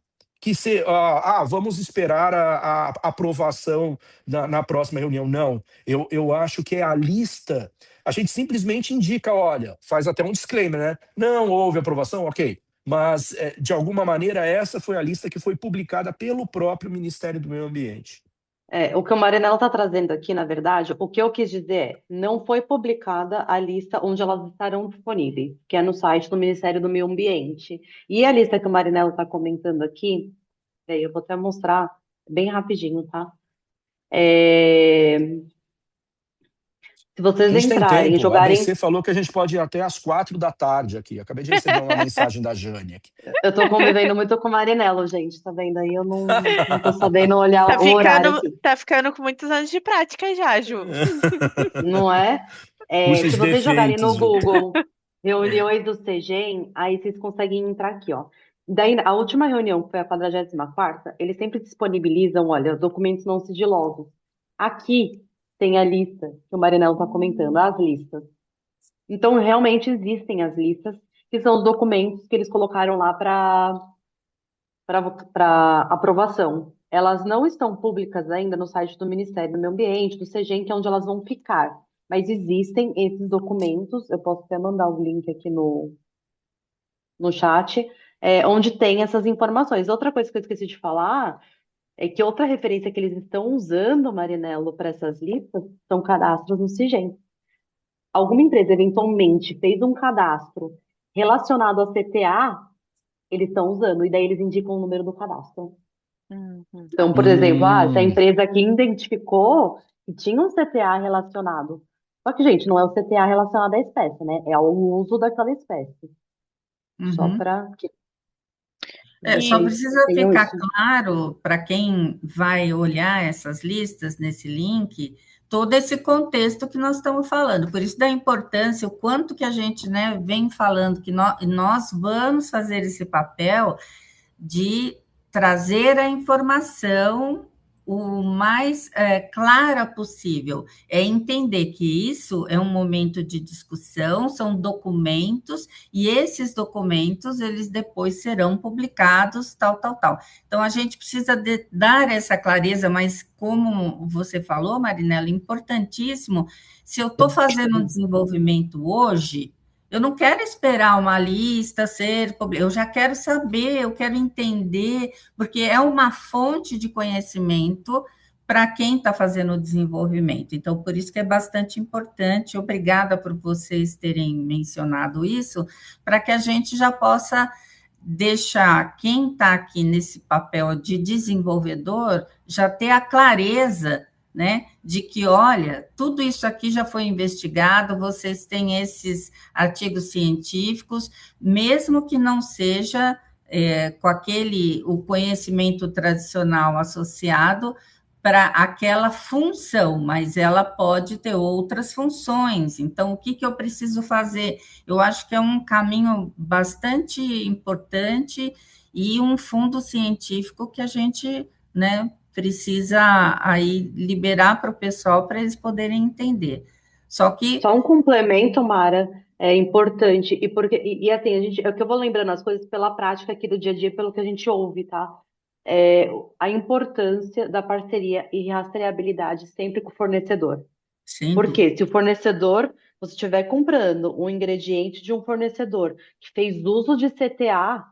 S8: vamos esperar a aprovação na próxima reunião. Não, eu acho que é a lista, a gente simplesmente indica, olha, faz até um disclaimer, né? Não houve aprovação, ok, mas de alguma maneira essa foi a lista que foi publicada pelo próprio Ministério do Meio Ambiente.
S10: O que o Marinello está trazendo aqui, na verdade, o que eu quis dizer não foi publicada a lista onde elas estarão disponíveis, que é no site do Ministério do Meio Ambiente. E a lista que o Marinello está comentando aqui, eu vou até mostrar bem rapidinho, tá? Se vocês entrarem e jogarem...
S8: A ABC falou que a gente pode ir até às 4h aqui. Acabei de receber uma mensagem da Jane aqui.
S10: Eu tô convivendo muito com o Marinello, gente, tá vendo aí? Eu não tô sabendo olhar o horário aqui.
S7: Tá ficando com muitos anos de prática já, Ju.
S10: Não é? Se vocês jogarem no Google reuniões do CEGEM, aí vocês conseguem entrar aqui, ó. Daí, a última reunião, que foi a 44ª, eles sempre disponibilizam, olha, documentos não sigilosos. Aqui tem a lista que o Marinello está comentando, as listas. Então, realmente existem as listas, que são os documentos que eles colocaram lá para aprovação. Elas não estão públicas ainda no site do Ministério do Meio Ambiente, do CEGEM, que é onde elas vão ficar. Mas existem esses documentos, eu posso até mandar o link aqui no chat, onde tem essas informações. Outra coisa que eu esqueci de falar é que outra referência que eles estão usando, Marinello, para essas listas são cadastros no CIGEM. Alguma empresa eventualmente fez um cadastro relacionado ao CTA, eles estão usando, e daí eles indicam o número do cadastro. Então, por exemplo, se a empresa aqui identificou que tinha um CTA relacionado. Só que, gente, não é o CTA relacionado à espécie, né? É ao uso daquela espécie. Só para que...
S9: Só precisa ficar claro para quem vai olhar essas listas nesse link, todo esse contexto que nós estamos falando. Por isso da importância, o quanto que a gente, né, vem falando que nós vamos fazer esse papel de trazer a informação o mais clara possível. É entender que isso é um momento de discussão, são documentos, e esses documentos, eles depois serão publicados, tal. Então, a gente precisa dar essa clareza, mas como você falou, Marinela, importantíssimo, se eu estou fazendo um desenvolvimento hoje, eu não quero esperar uma lista ser, eu já quero saber, eu quero entender, porque é uma fonte de conhecimento para quem está fazendo o desenvolvimento. Então, por isso que é bastante importante. Obrigada por vocês terem mencionado isso, para que a gente já possa deixar quem está aqui nesse papel de desenvolvedor já ter a clareza, né, de que, olha, tudo isso aqui já foi investigado, vocês têm esses artigos científicos, mesmo que não seja com o conhecimento tradicional associado para aquela função, mas ela pode ter outras funções. Então, o que eu preciso fazer? Eu acho que é um caminho bastante importante e um fundo científico que a gente, né, precisa aí liberar para o pessoal para eles poderem entender. Só
S10: um complemento, Mara, é importante, e assim, é que eu vou lembrando as coisas pela prática aqui do dia a dia, pelo que a gente ouve, tá? A importância da parceria e rastreabilidade sempre com o fornecedor. Porque se o fornecedor, você estiver comprando um ingrediente de um fornecedor que fez uso de CTA,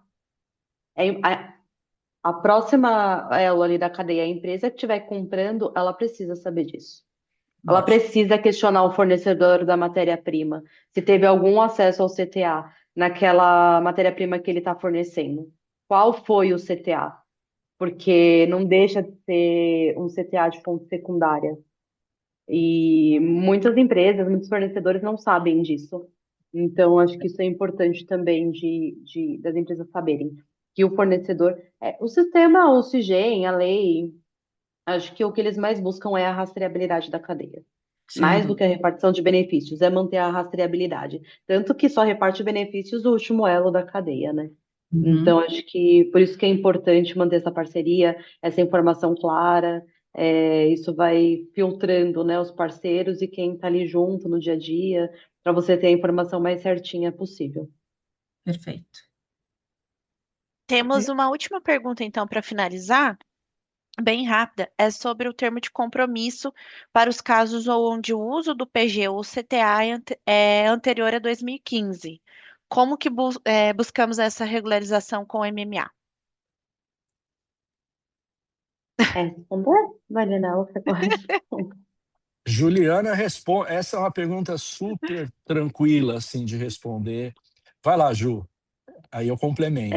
S10: a próxima ela ali da cadeia, a empresa que estiver comprando, ela precisa saber disso. Ela precisa questionar o fornecedor da matéria-prima, se teve algum acesso ao CTA naquela matéria-prima que ele está fornecendo. Qual foi o CTA? Porque não deixa de ser um CTA de fonte secundária. E muitas empresas, muitos fornecedores não sabem disso. Então, acho que isso é importante também das empresas saberem que o fornecedor, o sistema, o CIGEM, a lei, acho que o que eles mais buscam é a rastreabilidade da cadeia. Mais do que a repartição de benefícios, é manter a rastreabilidade. Tanto que só reparte benefícios o último elo da cadeia, né? Então, acho que por isso que é importante manter essa parceria, essa informação clara, isso vai filtrando, né, os parceiros e quem está ali junto no dia a dia, para você ter a informação mais certinha possível.
S9: Perfeito.
S7: Temos uma última pergunta, então, para finalizar, bem rápida, é sobre o termo de compromisso para os casos onde o uso do PG ou CTA é anterior a 2015. Como que buscamos essa regularização com o MMA?
S10: Responder? Marinela, você corrige.
S8: Juliana responde. Essa é uma pergunta super tranquila assim de responder. Vai lá, Ju. Aí eu complemento.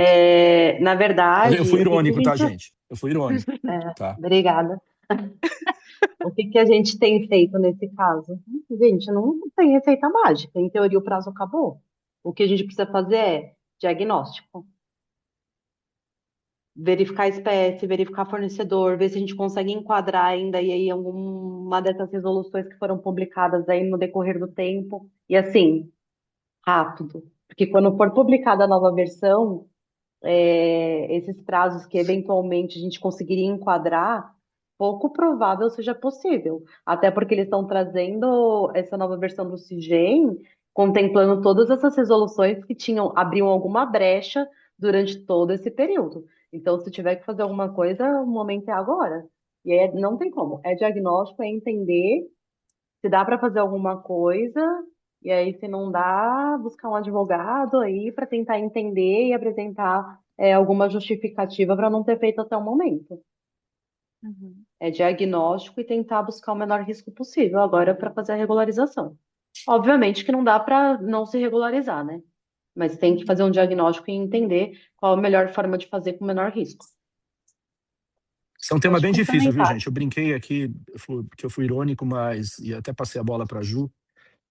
S10: Na verdade,
S8: Eu fui irônico, tá, gente? Eu fui irônico. Tá.
S10: Obrigada. O que a gente tem feito nesse caso? Gente, não tem receita mágica. Em teoria, o prazo acabou. O que a gente precisa fazer é diagnóstico. Verificar a espécie, verificar fornecedor, ver se a gente consegue enquadrar ainda e aí alguma dessas resoluções que foram publicadas aí no decorrer do tempo. E assim, rápido. Porque quando for publicada a nova versão, esses prazos que eventualmente a gente conseguiria enquadrar, pouco provável seja possível. Até porque eles estão trazendo essa nova versão do CIGEM, contemplando todas essas resoluções que abriam alguma brecha durante todo esse período. Então, se tiver que fazer alguma coisa, o momento é agora. E aí não tem como. É diagnóstico, é entender se dá para fazer alguma coisa, e aí, se não dá, buscar um advogado aí para tentar entender e apresentar alguma justificativa para não ter feito até o momento. É diagnóstico e tentar buscar o menor risco possível agora para fazer a regularização. Obviamente que não dá para não se regularizar, né? Mas tem que fazer um diagnóstico e entender qual a melhor forma de fazer com o menor risco.
S8: Isso é um tema bem difícil, viu, gente? Eu brinquei aqui que eu fui irônico, mas e até passei a bola para a Ju.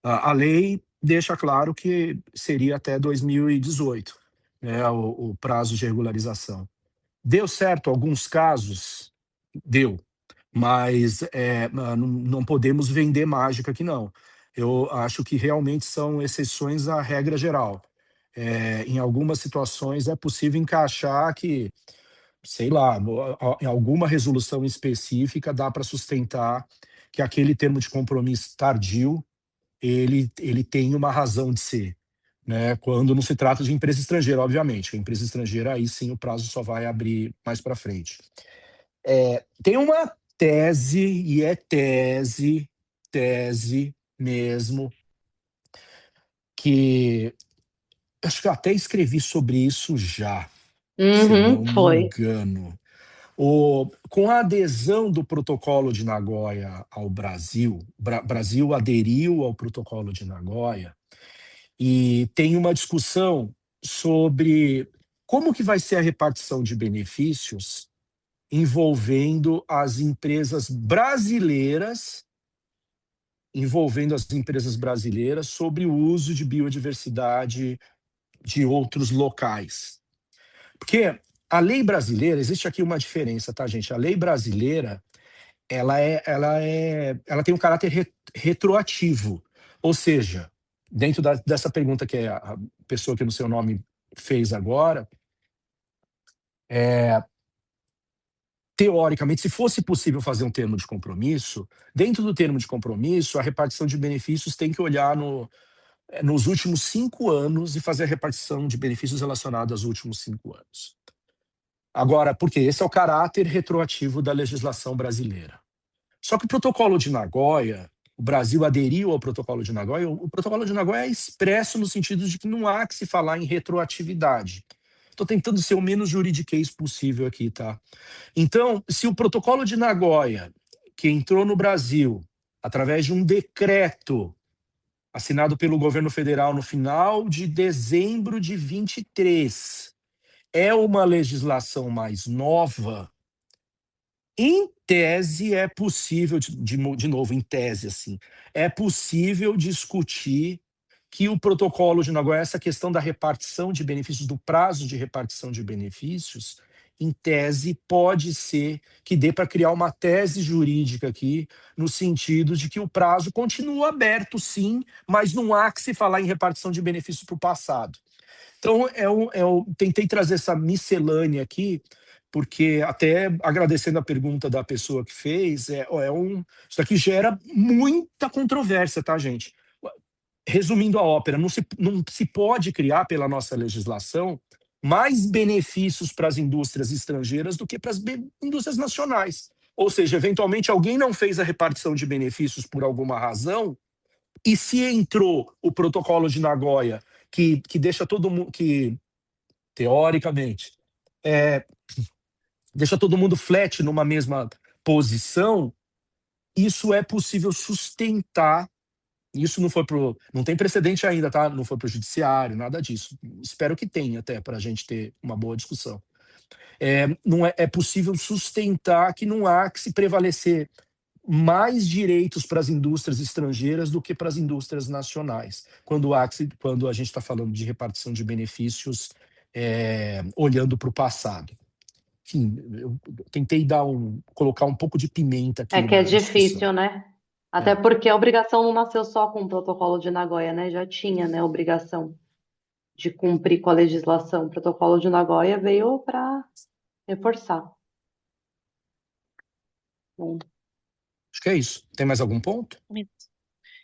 S8: A lei deixa claro que seria até 2018, né, o prazo de regularização. Deu certo alguns casos? Deu. Mas não podemos vender mágica aqui, não. Eu acho que realmente são exceções à regra geral. Em algumas situações é possível encaixar que sei lá, em alguma resolução específica dá para sustentar que aquele termo de compromisso tardio ele tem uma razão de ser, né? Quando não se trata de empresa estrangeira, obviamente. A empresa estrangeira, aí sim, o prazo só vai abrir mais para frente. Tem uma tese, e é tese mesmo, que acho que eu até escrevi sobre isso já, se eu não me
S10: Foi.
S8: engano. Com a adesão do Protocolo de Nagoya ao Brasil, Brasil aderiu ao Protocolo de Nagoya, e tem uma discussão sobre como que vai ser a repartição de benefícios envolvendo as empresas brasileiras sobre o uso de biodiversidade de outros locais. Porque a lei brasileira, existe aqui uma diferença, tá, gente? A lei brasileira, ela tem um caráter retroativo. Ou seja, dentro dessa pergunta que a pessoa que no seu nome fez agora, teoricamente, se fosse possível fazer um termo de compromisso, dentro do termo de compromisso, a repartição de benefícios tem que olhar nos últimos 5 anos e fazer a repartição de benefícios relacionados aos últimos 5 anos. Agora, por quê? Esse é o caráter retroativo da legislação brasileira. Só que o Protocolo de Nagoya, o Brasil aderiu ao Protocolo de Nagoya, o Protocolo de Nagoya é expresso no sentido de que não há que se falar em retroatividade. Estou tentando ser o menos juridiquês possível aqui, tá? Então, se o Protocolo de Nagoya, que entrou no Brasil através de um decreto assinado pelo governo federal no final de dezembro de 23, é uma legislação mais nova, em tese é possível, de novo, em tese, assim, é possível discutir que o Protocolo de Nagoya, essa questão da repartição de benefícios, do prazo de repartição de benefícios, em tese, pode ser que dê para criar uma tese jurídica aqui, no sentido de que o prazo continua aberto, sim, mas não há que se falar em repartição de benefícios para o passado. Então, eu tentei trazer essa miscelânea aqui, porque até agradecendo a pergunta da pessoa que fez, isso aqui gera muita controvérsia, tá, gente? Resumindo a ópera, não se pode criar, pela nossa legislação, mais benefícios para as indústrias estrangeiras do que para as indústrias nacionais. Ou seja, eventualmente alguém não fez a repartição de benefícios por alguma razão, e se entrou o Protocolo de Nagoya, que deixa todo mundo, que teoricamente deixa todo mundo flat numa mesma posição, isso é possível sustentar. Isso não tem precedente ainda, tá? Não foi para o judiciário, nada disso. Espero que tenha até, para a gente ter uma boa discussão. É possível sustentar que não há que se prevalecer mais direitos para as indústrias estrangeiras do que para as indústrias nacionais, quando a gente está falando de repartição de benefícios olhando para o passado. Enfim, eu tentei colocar um pouco de pimenta aqui.
S10: É que é difícil, né? Até porque a obrigação não nasceu só com o Protocolo de Nagoya, né? Já tinha, né, a obrigação de cumprir com a legislação. O Protocolo de Nagoya veio para reforçar. Bom.
S8: Acho que é isso. Tem mais algum ponto?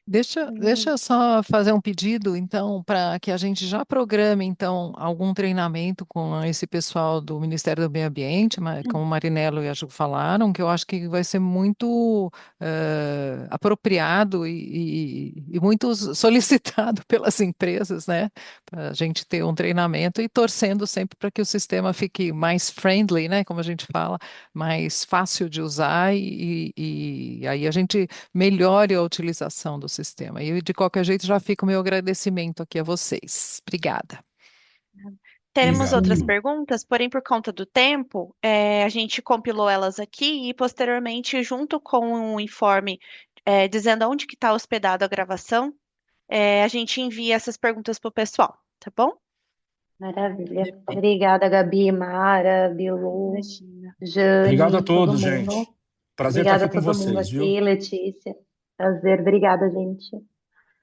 S6: Deixa eu só fazer um pedido, então, para que a gente já programe, então, algum treinamento com esse pessoal do Ministério do Meio Ambiente, como o Marinello e a Ju falaram, que eu acho que vai ser muito apropriado e muito solicitado pelas empresas, né? Para a gente ter um treinamento e torcendo sempre para que o sistema fique mais friendly, né? Como a gente fala, mais fácil de usar e aí a gente melhore a utilização do sistema. E de qualquer jeito já fica o meu agradecimento aqui a vocês. Obrigada.
S7: Teremos outras perguntas, porém, por conta do tempo, a gente compilou elas aqui e, posteriormente, junto com um informe dizendo onde que está hospedada a gravação, a gente envia essas perguntas para o pessoal, tá bom?
S10: Maravilha. Obrigada, Gabi, Mara, Bilu, Jane.
S8: Obrigado a todos,
S10: todo
S8: gente.
S10: mundo.
S8: Prazer
S10: Obrigada
S8: estar aqui com
S10: a todo mundo
S8: vocês,
S10: aqui,
S8: viu?
S10: Letícia. Prazer. Obrigada, gente.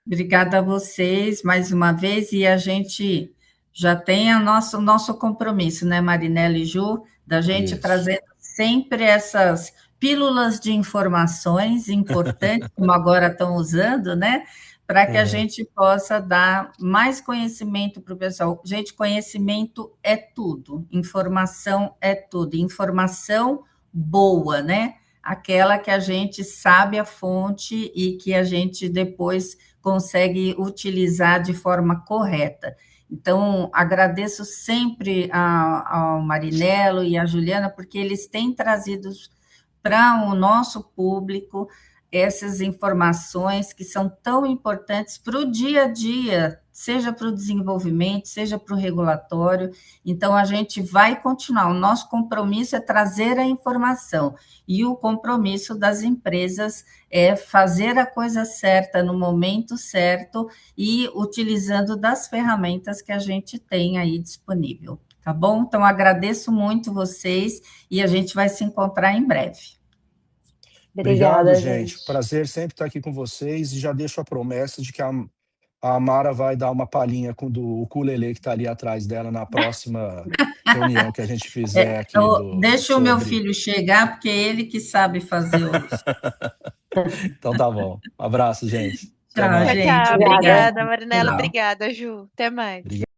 S9: Obrigada a vocês mais uma vez, e a gente já tem o nosso compromisso, né, Marinello e Ju, da gente
S8: Isso.
S9: trazendo sempre essas pílulas de informações importantes, como agora estão usando, né? Para que a gente possa dar mais conhecimento para o pessoal. Gente, conhecimento é tudo, informação é tudo, informação boa, né? Aquela que a gente sabe a fonte e que a gente depois consegue utilizar de forma correta. Então, agradeço sempre ao Marinello e à Juliana, porque eles têm trazido para o nosso público essas informações que são tão importantes para o dia a dia, seja para o desenvolvimento, seja para o regulatório. Então, a gente vai continuar. O nosso compromisso é trazer a informação, e o compromisso das empresas é fazer a coisa certa no momento certo e utilizando das ferramentas que a gente tem aí disponível. Tá bom? Então, agradeço muito vocês e a gente vai se encontrar em breve.
S10: Obrigada,
S8: Obrigado,
S10: gente.
S8: gente. Prazer sempre estar aqui com vocês, e já deixo a promessa de que a Mara vai dar uma palhinha do ukulele que está ali atrás dela na próxima reunião que a gente fizer aqui.
S9: Deixa o meu filho chegar, porque é ele que sabe fazer os...
S8: Então tá bom. Um abraço, gente.
S9: Tchau, gente.
S7: Tchau, obrigada, Marinello.
S9: Tchau.
S7: Obrigada, Ju. Até mais.
S8: Obrigado.